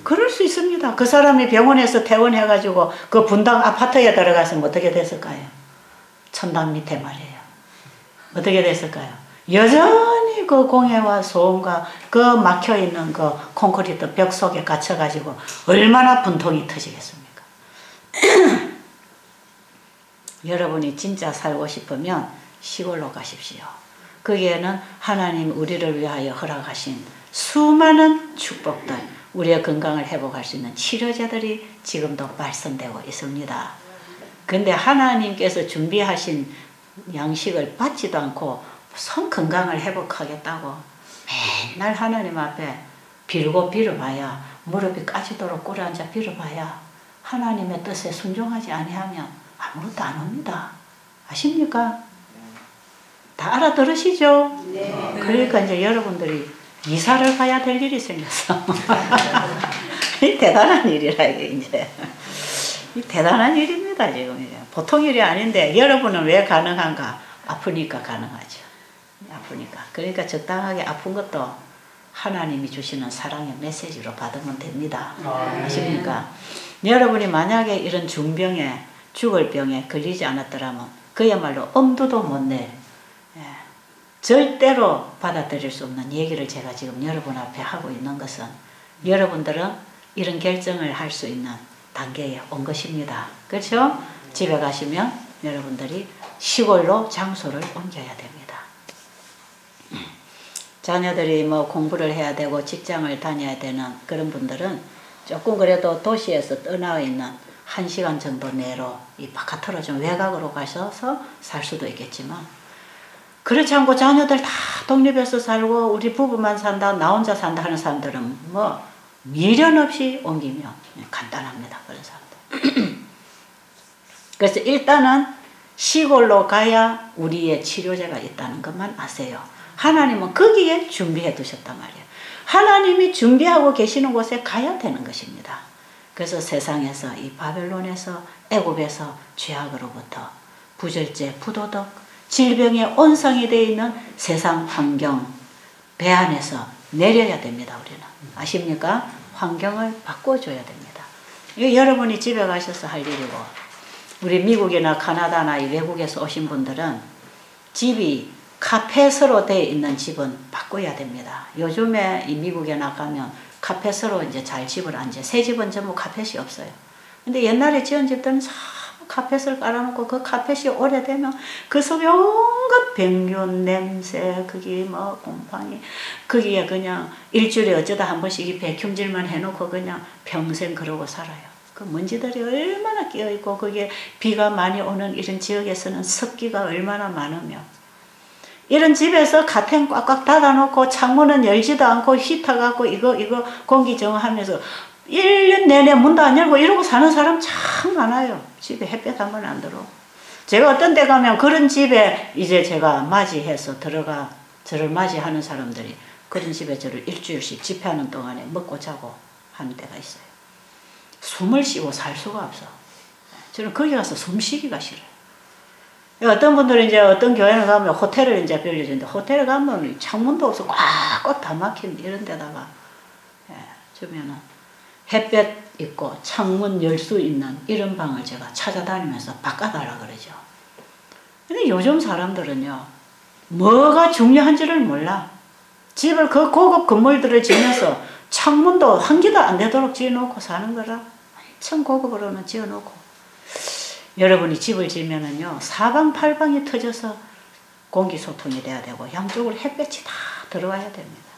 그럴 수 있습니다. 그 사람이 병원에서 퇴원해가지고 그 분당 아파트에 들어갔으면 어떻게 됐을까요? 천당 밑에 말이에요. 어떻게 됐을까요? 여전히 그 공해와 소음과 그 막혀있는 그 콘크리트 벽 속에 갇혀가지고 얼마나 분통이 터지겠습니까? 여러분이 진짜 살고 싶으면 시골로 가십시오. 거기에는 하나님 우리를 위하여 허락하신 수많은 축복들, 우리의 건강을 회복할 수 있는 치료제들이 지금도 발전되고 있습니다. 근데 하나님께서 준비하신 양식을 받지도 않고 손 건강을 회복하겠다고 맨날 하나님 앞에 빌고 빌어봐야 무릎이 까지도록 꿇어앉아 빌어봐야 하나님의 뜻에 순종하지 아니하면 아무것도 안 옵니다. 아십니까? 다 알아들으시죠? 네. 그러니까 이제 여러분들이 이사를 가야 될 일이 생겼어. 이 대단한 일이라 이게 이제 이 대단한 일입니다 지금 이게 보통 일이 아닌데 여러분은 왜 가능한가? 아프니까 가능하죠. 아프니까. 그러니까 적당하게 아픈 것도 하나님이 주시는 사랑의 메시지로 받으면 됩니다. 아십니까? 여러분이 만약에 이런 중병에 죽을 병에 걸리지 않았더라면 그야말로 엄두도 못 낼 절대로 받아들일 수 없는 얘기를 제가 지금 여러분 앞에 하고 있는 것은 여러분들은 이런 결정을 할 수 있는 단계에 온 것입니다. 그렇죠? 집에 가시면 여러분들이 시골로 장소를 옮겨야 됩니다. 자녀들이 뭐 공부를 해야 되고 직장을 다녀야 되는 그런 분들은 조금 그래도 도시에서 떠나 있는 1시간 정도 내로 이 바깥으로 좀 외곽으로 가셔서 살 수도 있겠지만 그렇지 않고 자녀들 다 독립해서 살고 우리 부부만 산다 나 혼자 산다 하는 사람들은 뭐 미련 없이 옮기면 간단합니다. 그런 사람들. 그래서 일단은 시골로 가야 우리의 치료제가 있다는 것만 아세요. 하나님은 거기에 준비해 두셨단 말이에요. 하나님이 준비하고 계시는 곳에 가야 되는 것입니다. 그래서 세상에서 이 바벨론에서 애굽에서 죄악으로부터 부절제, 부도덕, 질병의 온상이 되어 있는 세상 환경 배안에서 내려야 됩니다. 우리는. 아십니까? 환경을 바꿔줘야 됩니다. 이거 여러분이 집에 가셔서 할 일이고 우리 미국이나 카나다나 이 외국에서 오신 분들은 집이 카펫으로 되어 있는 집은 바꿔야 됩니다. 요즘에 이 미국에 나가면 카펫으로 이제 잘 집을 안 지어. 새 집은 전부 카펫이 없어요. 근데 옛날에 지은 집들은 카펫을 깔아놓고 그 카펫이 오래되면 그 속에 온갖 병균, 냄새, 그게 뭐 곰팡이, 거기에 그냥 일주일에 어쩌다 한 번씩 이 백흉질만 해놓고 그냥 평생 그러고 살아요. 그 먼지들이 얼마나 끼어있고 그게 비가 많이 오는 이런 지역에서는 습기가 얼마나 많으며 이런 집에서 가텐 꽉꽉 닫아놓고 창문은 열지도 않고 히터 갖고 이거 공기 정화하면서 1년 내내 문도 안 열고 이러고 사는 사람 참 많아요. 집에 햇볕 한 번 안 들어. 제가 어떤 데 가면 그런 집에 이제 제가 맞이해서 저를 맞이하는 사람들이 그런 집에 저를 일주일씩 집회하는 동안에 먹고 자고 하는 데가 있어요. 숨을 쉬고 살 수가 없어. 저는 거기 가서 숨 쉬기가 싫어요. 어떤 분들은 이제 어떤 교회를 가면 호텔을 이제 빌려주는데 호텔에 가면 창문도 없어 꽉꽉 다 막힌 이런 데다가 주면은 햇볕 있고 창문 열 수 있는 이런 방을 제가 찾아다니면서 바꿔달라 그러죠. 근데 요즘 사람들은요 뭐가 중요한지를 몰라. 집을 그 고급 건물들을 지면서 창문도 한 개도 안 되도록 지어놓고 사는 거라. 엄청 고급으로는 지어놓고 여러분이 집을 지으면은요 사방팔방이 터져서 공기 소통이 돼야 되고 양쪽으로 햇볕이 다 들어와야 됩니다.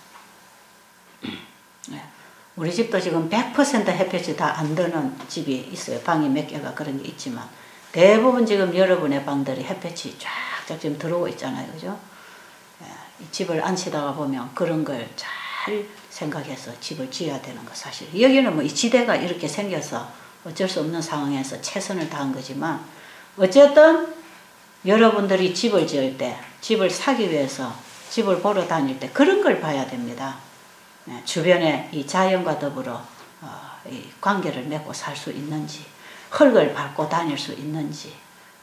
우리 집도 지금 100% 햇볕이 다 안 드는 집이 있어요. 방이 몇 개가 그런 게 있지만 대부분 지금 여러분의 방들이 햇볕이 쫙쫙 지금 들어오고 있잖아요. 그죠? 이 집을 앉히다가 보면 그런 걸 잘 생각해서 집을 지어야 되는 거 사실. 여기는 뭐 이 지대가 이렇게 생겨서 어쩔 수 없는 상황에서 최선을 다한 거지만 어쨌든 여러분들이 집을 지을 때 집을 사기 위해서 집을 보러 다닐 때 그런 걸 봐야 됩니다. 주변에 이 자연과 더불어 이 관계를 맺고 살 수 있는지 흙을 밟고 다닐 수 있는지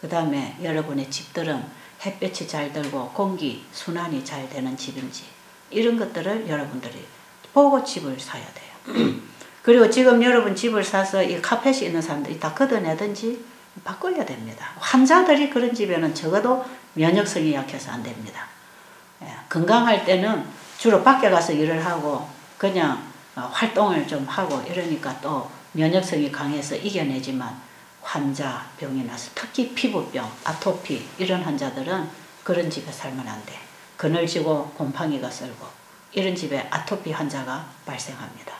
그 다음에 여러분의 집들은 햇볕이 잘 들고 공기 순환이 잘 되는 집인지 이런 것들을 여러분들이 보고 집을 사야 돼요. 그리고 지금 여러분 집을 사서 이 카펫이 있는 사람들이 다 걷어내든지 바꿔야 됩니다. 환자들이 그런 집에는 적어도 면역성이 약해서 안 됩니다. 건강할 때는 주로 밖에 가서 일을 하고 그냥 활동을 좀 하고 이러니까 또 면역성이 강해서 이겨내지만 환자 병이 나서 특히 피부병, 아토피 이런 환자들은 그런 집에 살면 안 돼. 그늘지고 곰팡이가 썰고 이런 집에 아토피 환자가 발생합니다.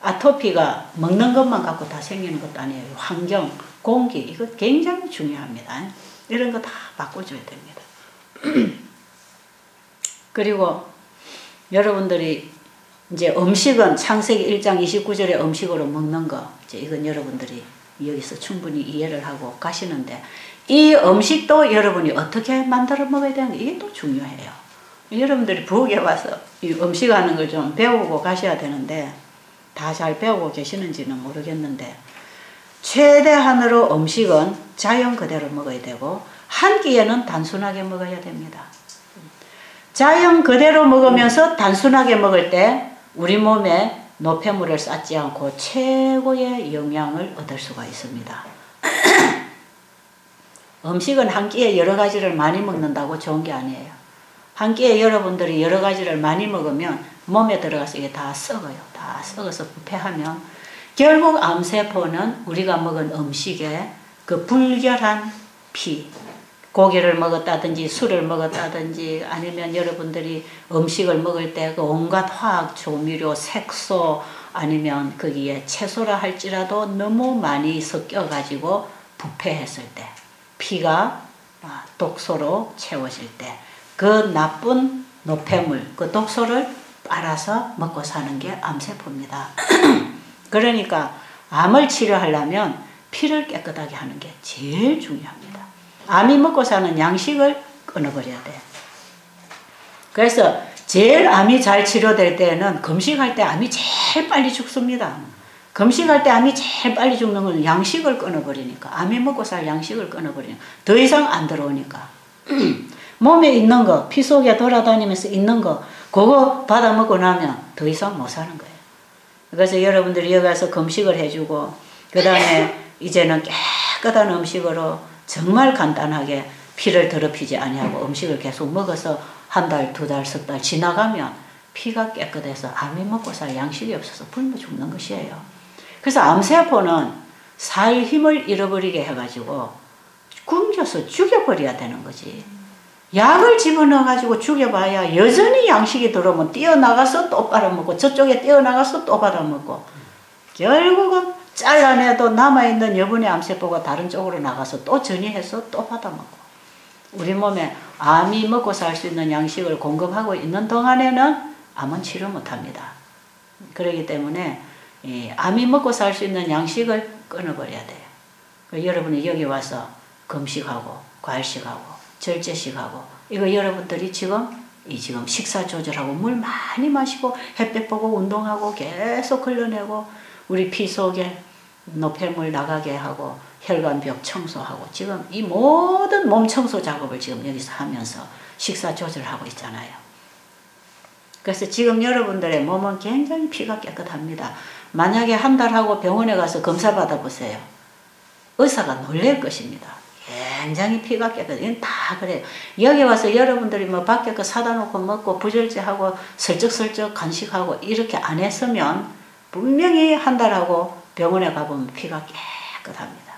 아토피가 먹는 것만 갖고 다 생기는 것도 아니에요. 환경, 공기 이거 굉장히 중요합니다. 이런 거 다 바꿔줘야 됩니다. 그리고 여러분들이 이제 음식은 창세기 1장 29절의 음식으로 먹는 거 이제 이건 여러분들이 여기서 충분히 이해를 하고 가시는데 이 음식도 여러분이 어떻게 만들어 먹어야 되는가 이게 또 중요해요. 여러분들이 부엌에 와서 이 음식하는 걸 좀 배우고 가셔야 되는데 다 잘 배우고 계시는지는 모르겠는데 최대한으로 음식은 자연 그대로 먹어야 되고 한 끼에는 단순하게 먹어야 됩니다. 자연 그대로 먹으면서 단순하게 먹을 때 우리 몸에 노폐물을 쌓지 않고 최고의 영양을 얻을 수가 있습니다. 음식은 한 끼에 여러 가지를 많이 먹는다고 좋은 게 아니에요. 한 끼에 여러분들이 여러 가지를 많이 먹으면 몸에 들어가서 이게 다 썩어요. 다 썩어서 부패하면 결국 암세포는 우리가 먹은 음식에 그 불결한 피, 고기를 먹었다든지 술을 먹었다든지 아니면 여러분들이 음식을 먹을 때 그 온갖 화학 조미료, 색소 아니면 거기에 채소라 할지라도 너무 많이 섞여가지고 부패했을 때 피가 독소로 채워질 때 그 나쁜 노폐물, 그 독소를 빨아서 먹고 사는 게 암세포입니다. 그러니까 암을 치료하려면 피를 깨끗하게 하는 게 제일 중요합니다. 암이 먹고 사는 양식을 끊어버려야 돼. 그래서 제일 암이 잘 치료될 때는 금식할 때 암이 제일 빨리 죽습니다. 금식할 때 암이 제일 빨리 죽는 건 양식을 끊어버리니까. 암이 먹고 살 양식을 끊어버리니까. 더 이상 안 들어오니까. 몸에 있는 거, 피 속에 돌아다니면서 있는 거 그거 받아 먹고 나면 더 이상 못 사는 거예요. 그래서 여러분들이 여기 와서 금식을 해주고 그 다음에 이제는 깨끗한 음식으로 정말 간단하게 피를 더럽히지 아니하고 음식을 계속 먹어서 한 달, 두 달, 석 달 지나가면 피가 깨끗해서 암이 먹고 살 양식이 없어서 굶어 죽는 것이에요. 그래서 암세포는 살 힘을 잃어버리게 해가지고 굶겨서 죽여버려야 되는 거지. 약을 집어넣어가지고 죽여봐야 여전히 양식이 들어오면 뛰어나가서 또 빨아먹고 저쪽에 뛰어나가서 또 받아먹고 결국은 잘라내도 남아있는 여분의 암세포가 다른 쪽으로 나가서 또 전이해서 또 받아먹고 우리 몸에 암이 먹고 살 수 있는 양식을 공급하고 있는 동안에는 암은 치료 못합니다. 그렇기 때문에 암이 먹고 살 수 있는 양식을 끊어버려야 돼요. 여러분이 여기 와서 금식하고 과일식하고 절제식하고 이거 여러분들이 지금 식사 조절하고 물 많이 마시고 햇볕 보고 운동하고 계속 흘러내고 우리 피 속에 노폐물 나가게 하고 혈관벽 청소하고 지금 이 모든 몸 청소 작업을 지금 여기서 하면서 식사 조절하고 있잖아요. 그래서 지금 여러분들의 몸은 굉장히 피가 깨끗합니다. 만약에 한 달 하고 병원에 가서 검사 받아보세요. 의사가 놀랄 것입니다. 굉장히 피가 깨끗해. 이건 다 그래요. 여기 와서 여러분들이 뭐 밖에 거 사다 놓고 먹고 부절제하고 슬쩍슬쩍 간식하고 이렇게 안 했으면 분명히 한 달하고 병원에 가보면 피가 깨끗합니다.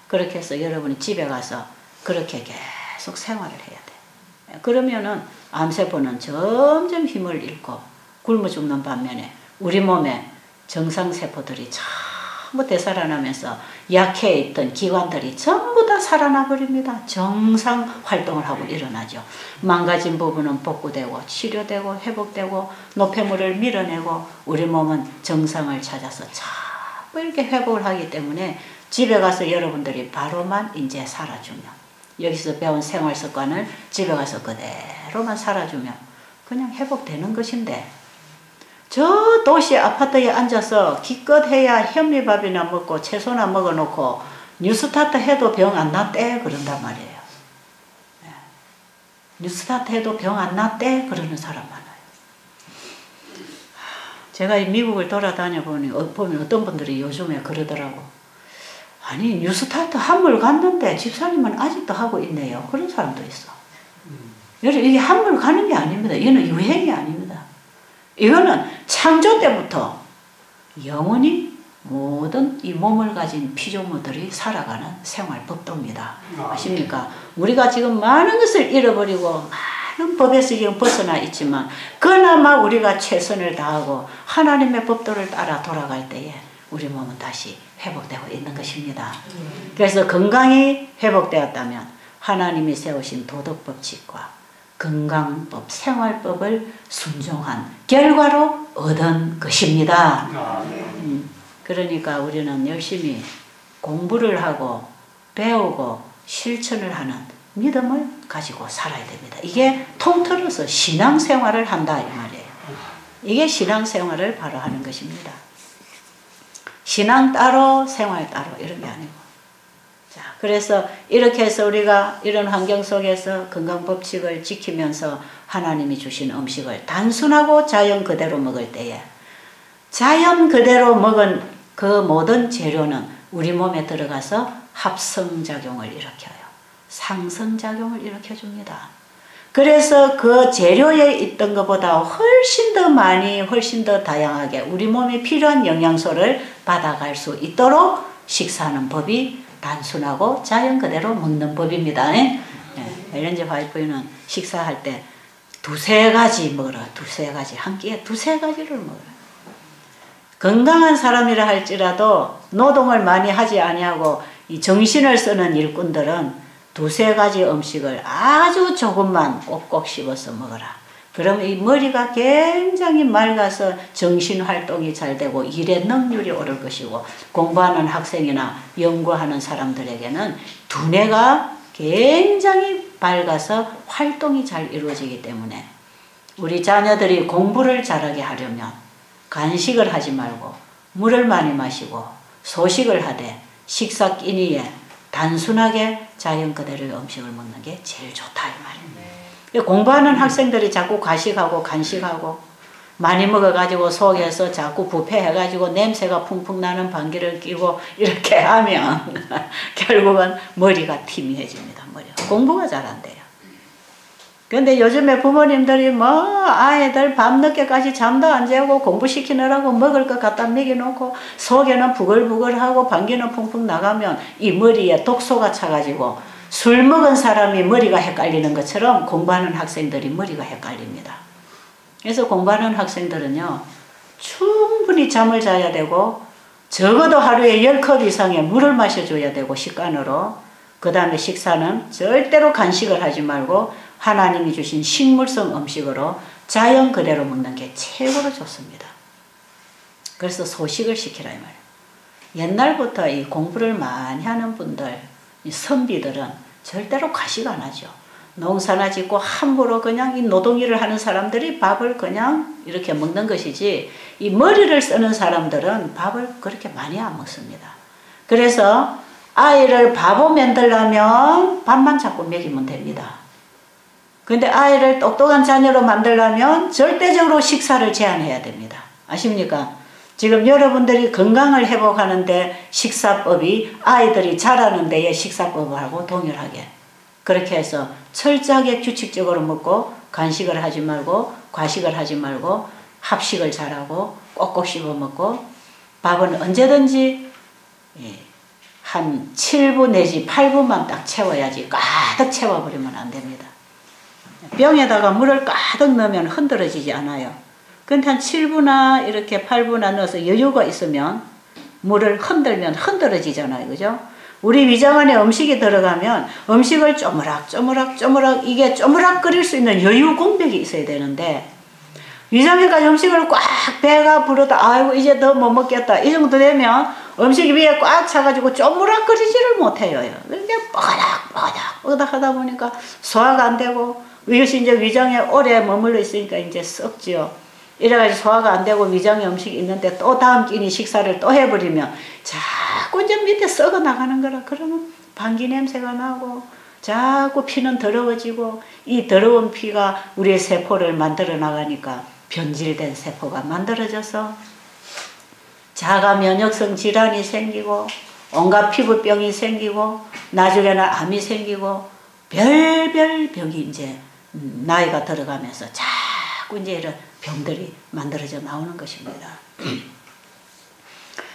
그렇게 해서 여러분이 집에 가서 그렇게 계속 생활을 해야 돼. 그러면은 암세포는 점점 힘을 잃고 굶어 죽는 반면에 우리 몸에 정상세포들이 전부 되살아나면서 약해 있던 기관들이 전부 다 살아나 버립니다. 정상 활동을 하고 일어나죠. 망가진 부분은 복구되고 치료되고 회복되고 노폐물을 밀어내고 우리 몸은 정상을 찾아서 자꾸 이렇게 회복을 하기 때문에 집에 가서 여러분들이 바로만 이제 살아주면 여기서 배운 생활 습관을 집에 가서 그대로만 살아주면 그냥 회복되는 것인데 저 도시 아파트에 앉아서 기껏해야 현미밥이나 먹고 채소나 먹어놓고 뉴스타트 해도 병 안 났대 그런단 말이에요. 뉴스타트 해도 병 안 났대 그러는 사람 많아요. 제가 이 미국을 돌아다녀 보면 어떤 분들이 요즘에 그러더라고. 아니 뉴스타트 한물 갔는데 집사님은 아직도 하고 있네요. 그런 사람도 있어. 여러분 이게 한물 가는 게 아닙니다. 이거는 유행이 아닙니다. 이거는 창조 때부터 영원히 모든 이 몸을 가진 피조물들이 살아가는 생활 법도입니다. 아십니까? 우리가 지금 많은 것을 잃어버리고 많은 법에서 지금 벗어나 있지만 그나마 우리가 최선을 다하고 하나님의 법도를 따라 돌아갈 때에 우리 몸은 다시 회복되고 있는 것입니다. 그래서 건강이 회복되었다면 하나님이 세우신 도덕법칙과 건강법, 생활법을 순종한 결과로 얻은 것입니다. 그러니까 우리는 열심히 공부를 하고 배우고 실천을 하는 믿음을 가지고 살아야 됩니다. 이게 통틀어서 신앙생활을 한다 이 말이에요. 이게 신앙생활을 바로 하는 것입니다. 신앙 따로 생활 따로 이런 게 아니고. 자, 그래서 이렇게 해서 우리가 이런 환경 속에서 건강법칙을 지키면서 하나님이 주신 음식을 단순하고 자연 그대로 먹을 때에 자연 그대로 먹은 그 모든 재료는 우리 몸에 들어가서 합성작용을 일으켜요. 상승작용을 일으켜줍니다. 그래서 그 재료에 있던 것보다 훨씬 더 많이 훨씬 더 다양하게 우리 몸에 필요한 영양소를 받아갈 수 있도록 식사하는 법이 단순하고 자연 그대로 먹는 법입니다. 엘렌지 화이트는 식사할 때 두세 가지 먹어라. 두세 가지. 한 끼에 두세 가지를 먹어라. 건강한 사람이라 할지라도 노동을 많이 하지 아니하고 이 정신을 쓰는 일꾼들은 두세 가지 음식을 아주 조금만 꼭꼭 씹어서 먹어라. 그럼 이 머리가 굉장히 맑아서 정신활동이 잘 되고 일의 능률이 오를 것이고 공부하는 학생이나 연구하는 사람들에게는 두뇌가 굉장히 밝아서 활동이 잘 이루어지기 때문에 우리 자녀들이 공부를 잘하게 하려면 간식을 하지 말고 물을 많이 마시고 소식을 하되 식사 끼니에 단순하게 자연 그대로의 음식을 먹는 게 제일 좋다 이 말입니다. 공부하는 학생들이 자꾸 과식하고 간식하고 많이 먹어가지고 속에서 자꾸 부패해가지고 냄새가 풍풍 나는 방귀를 끼고 이렇게 하면 결국은 머리가 희미해집니다. 머리가. 공부가 잘 안 돼요. 근데 요즘에 부모님들이 뭐 아이들 밤늦게까지 잠도 안 재우고 공부시키느라고 먹을 것 갖다 먹여놓고 속에는 부글부글하고 방귀는 풍풍 나가면 이 머리에 독소가 차가지고 술 먹은 사람이 머리가 헷갈리는 것처럼 공부하는 학생들이 머리가 헷갈립니다. 그래서 공부하는 학생들은요 충분히 잠을 자야 되고 적어도 하루에 10컵 이상의 물을 마셔줘야 되고 식간으로 그 다음에 식사는 절대로 간식을 하지 말고 하나님이 주신 식물성 음식으로 자연 그대로 먹는 게 최고로 좋습니다. 그래서 소식을 시키라 이 말이에요. 옛날부터 이 공부를 많이 하는 분들, 이 선비들은 절대로 과식 안 하죠. 농사나 짓고 함부로 그냥 이 노동일을 하는 사람들이 밥을 그냥 이렇게 먹는 것이지 이 머리를 쓰는 사람들은 밥을 그렇게 많이 안 먹습니다. 그래서 아이를 바보 만들려면 밥만 자꾸 먹이면 됩니다. 근데 아이를 똑똑한 자녀로 만들려면 절대적으로 식사를 제한해야 됩니다. 아십니까? 지금 여러분들이 건강을 회복하는데 식사법이 아이들이 자라는 데에 식사법하고 동일하게 그렇게 해서 철저하게 규칙적으로 먹고 간식을 하지 말고 과식을 하지 말고 합식을 잘하고 꼭꼭 씹어 먹고 밥은 언제든지 한 7분 내지 8분만 딱 채워야지 가득 채워버리면 안 됩니다. 병에다가 물을 가득 넣으면 흔들어지지 않아요. 근데 한 7분이나 이렇게 8분이나 넣어서 여유가 있으면 물을 흔들면 흔들어지잖아요. 그죠? 우리 위장 안에 음식이 들어가면 음식을 쪼무락쪼무락 이게 쪼무락 끓일 수 있는 여유 공백이 있어야 되는데 위장에까지 음식을 꽉 배가 부르다 아이고 이제 더 못 먹겠다 이 정도 되면 음식이 위에 꽉 차가지고 쪼무락 끓이지를 못해요. 그냥 뻐가닥 하다 보니까 소화가 안 되고 이것이 이제 위장에 오래 머물러 있으니까 이제 썩지요. 이래가지고 소화가 안 되고 위장에 음식이 있는데 또 다음 끼니 식사를 또 해버리면 자꾸 이제 밑에 썩어 나가는 거라. 그러면 방귀 냄새가 나고 자꾸 피는 더러워지고 이 더러운 피가 우리의 세포를 만들어 나가니까 변질된 세포가 만들어져서 자가 면역성 질환이 생기고 온갖 피부병이 생기고 나중에는 암이 생기고 별별 병이 이제 나이가 들어가면서 자꾸 이제 이런 병들이 만들어져 나오는 것입니다.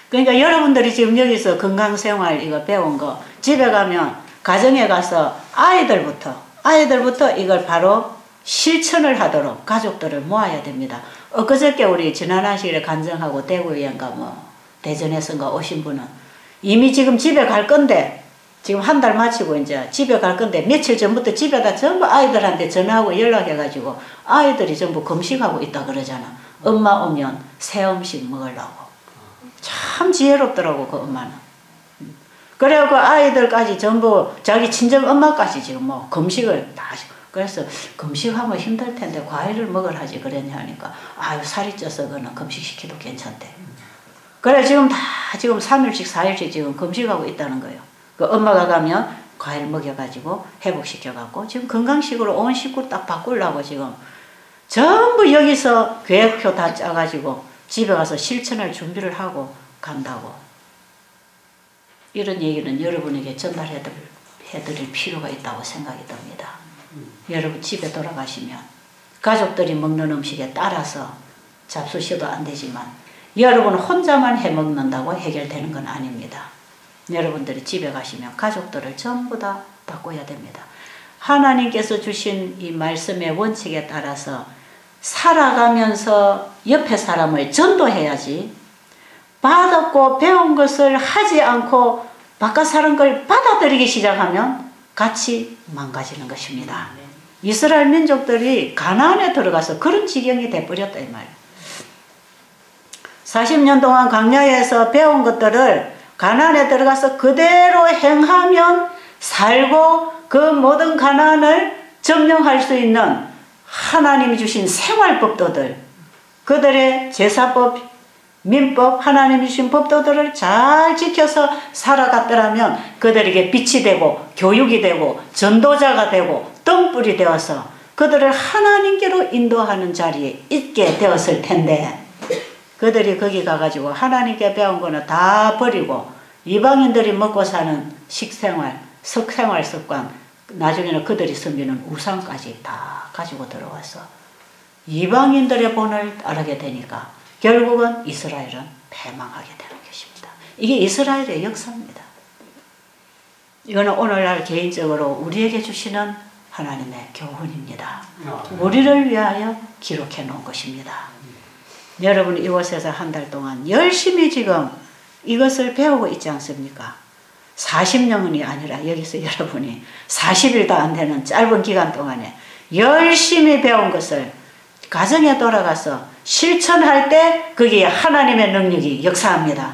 그러니까 여러분들이 지금 여기서 건강생활 이거 배운 거 집에 가면 가정에 가서 아이들부터 이걸 바로 실천을 하도록 가족들을 모아야 됩니다. 엊그저께 우리 지난한시일에 간정하고 대구에인가 뭐 대전에선가 오신 분은 이미 지금 집에 갈 건데 지금 한 달 마치고 이제 집에 갈 건데 며칠 전부터 집에다 전부 아이들한테 전화하고 연락해가지고 아이들이 전부 금식하고 있다 그러잖아. 엄마 오면 새 음식 먹으려고. 참 지혜롭더라고 그 엄마는. 그래갖고 아이들까지 전부 자기 친정 엄마까지 지금 뭐 금식을 다 하시고 그래서 금식하면 힘들 텐데 과일을 먹으라 하지 그랬냐 하니까 아유 살이 쪄서 그는 금식시켜도 괜찮대. 그래 지금 다 지금 3일씩 4일씩 지금 금식하고 있다는 거예요. 그 엄마가 가면 과일 먹여가지고 회복시켜갖고 지금 건강식으로 온 식구 딱 바꾸려고 지금 전부 여기서 계획표 다 짜가지고 집에 가서 실천할 준비를 하고 간다고. 이런 얘기는 여러분에게 전달해드릴 필요가 있다고 생각이 듭니다. 여러분 집에 돌아가시면 가족들이 먹는 음식에 따라서 잡수셔도 안 되지만 여러분 혼자만 해먹는다고 해결되는 건 아닙니다. 여러분들이 집에 가시면 가족들을 전부 다 바꿔야 됩니다. 하나님께서 주신 이 말씀의 원칙에 따라서 살아가면서 옆에 사람을 전도해야지 받았고 배운 것을 하지 않고 바깥 사람 걸 받아들이기 시작하면 같이 망가지는 것입니다. 이스라엘 민족들이 가나안에 들어가서 그런 지경이 돼버렸다 이 말이에요. 40년 동안 광야에서 배운 것들을 가나안에 들어가서 그대로 행하면 살고 그 모든 가나안을 점령할 수 있는 하나님이 주신 생활법도들, 그들의 제사법, 민법, 하나님이 주신 법도들을 잘 지켜서 살아갔더라면 그들에게 빛이 되고 교육이 되고 전도자가 되고 등불이 되어서 그들을 하나님께로 인도하는 자리에 있게 되었을 텐데 그들이 거기 가가지고 하나님께 배운 거는 다 버리고 이방인들이 먹고 사는 식생활, 석생활 습관, 나중에는 그들이 섬기는 우상까지 다 가지고 들어와서 이방인들의 본을 따르게 되니까 결국은 이스라엘은 패망하게 되는 것입니다. 이게 이스라엘의 역사입니다. 이거는 오늘날 개인적으로 우리에게 주시는 하나님의 교훈입니다. 우리를 위하여 기록해 놓은 것입니다. 여러분 이곳에서 한 달 동안 열심히 지금 이것을 배우고 있지 않습니까? 40년이 아니라 여기서 여러분이 40일도 안 되는 짧은 기간 동안에 열심히 배운 것을 가정에 돌아가서 실천할 때 거기에 하나님의 능력이 역사합니다.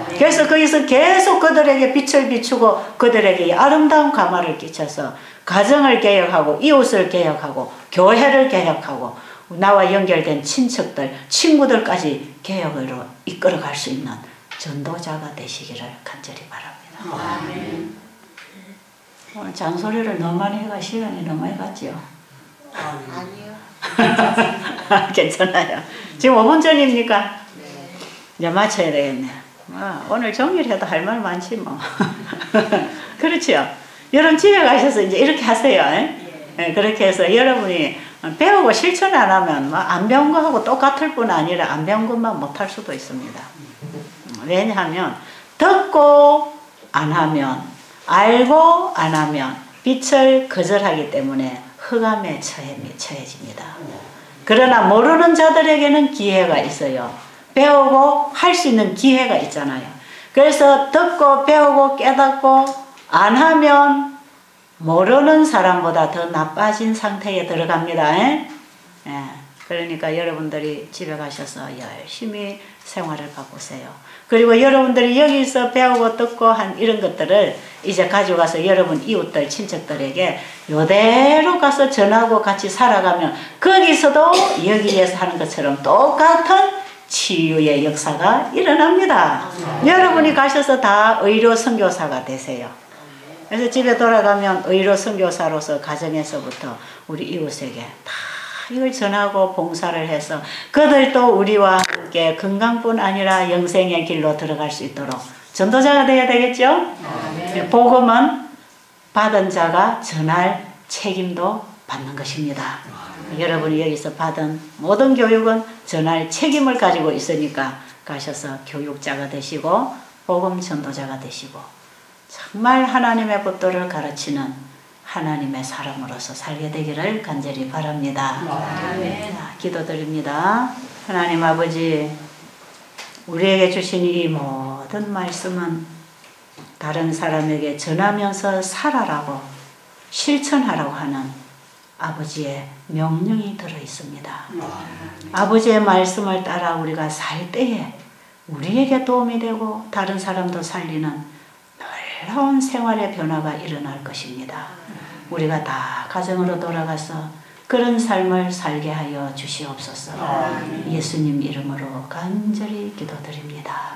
그래서 거기서 계속 그들에게 빛을 비추고 그들에게 아름다운 감화를 끼쳐서 가정을 개혁하고 이웃을 개혁하고 교회를 개혁하고 나와 연결된 친척들, 친구들까지 개혁으로 이끌어갈 수 있는 전도자가 되시기를 간절히 바랍니다. 아멘. 오늘 잔소리를 너무 많이 해가 시간이 너무 많이 갔지요? 아니요. 괜찮아요. 지금 5분 전입니까? 네. 이제 맞춰야 되겠네. 오늘 종일 해도 할 말 많지 뭐. 그렇죠? 여러분 집에 가셔서 이제 이렇게 하세요. 네, 그렇게 해서 여러분이 배우고 실천 안 하면 안 배운 거하고 똑같을 뿐 아니라 안 배운 것만 못할 수도 있습니다. 왜냐하면 듣고 안 하면 알고 안 하면 빛을 거절하기 때문에 흑암에 처해집니다. 그러나 모르는 자들에게는 기회가 있어요. 배우고 할 수 있는 기회가 있잖아요. 그래서 듣고 배우고 깨닫고 안 하면 모르는 사람보다 더 나빠진 상태에 들어갑니다. 예? 그러니까 여러분들이 집에 가셔서 열심히 생활을 바꾸세요. 그리고 여러분들이 여기서 배우고 듣고 한 이런 것들을 이제 가져가서 여러분 이웃들 친척들에게 이대로 가서 전하고 같이 살아가면 거기서도 여기에서 하는 것처럼 똑같은 치유의 역사가 일어납니다. 여러분이 가셔서 다 의료 선교사가 되세요. 그래서 집에 돌아가면 의료 선교사로서 가정에서부터 우리 이웃에게 다 이걸 전하고 봉사를 해서 그들도 우리와 함께 건강뿐 아니라 영생의 길로 들어갈 수 있도록 전도자가 되어야 되겠죠? 네. 복음은 받은 자가 전할 책임도 받는 것입니다. 여러분이 여기서 받은 모든 교육은 전할 책임을 가지고 있으니까 가셔서 교육자가 되시고 복음 전도자가 되시고 정말 하나님의 법도를 가르치는 하나님의 사람으로서 살게 되기를 간절히 바랍니다. 아멘. 기도드립니다. 하나님 아버지, 우리에게 주신 이 모든 말씀은 다른 사람에게 전하면서 살아라고 실천하라고 하는 아버지의 명령이 들어있습니다. 아버지의 말씀을 따라 우리가 살 때에 우리에게 도움이 되고 다른 사람도 살리는 놀라운 생활의 변화가 일어날 것입니다. 우리가 다 가정으로 돌아가서 그런 삶을 살게 하여 주시옵소서. 예수님 이름으로 간절히 기도드립니다.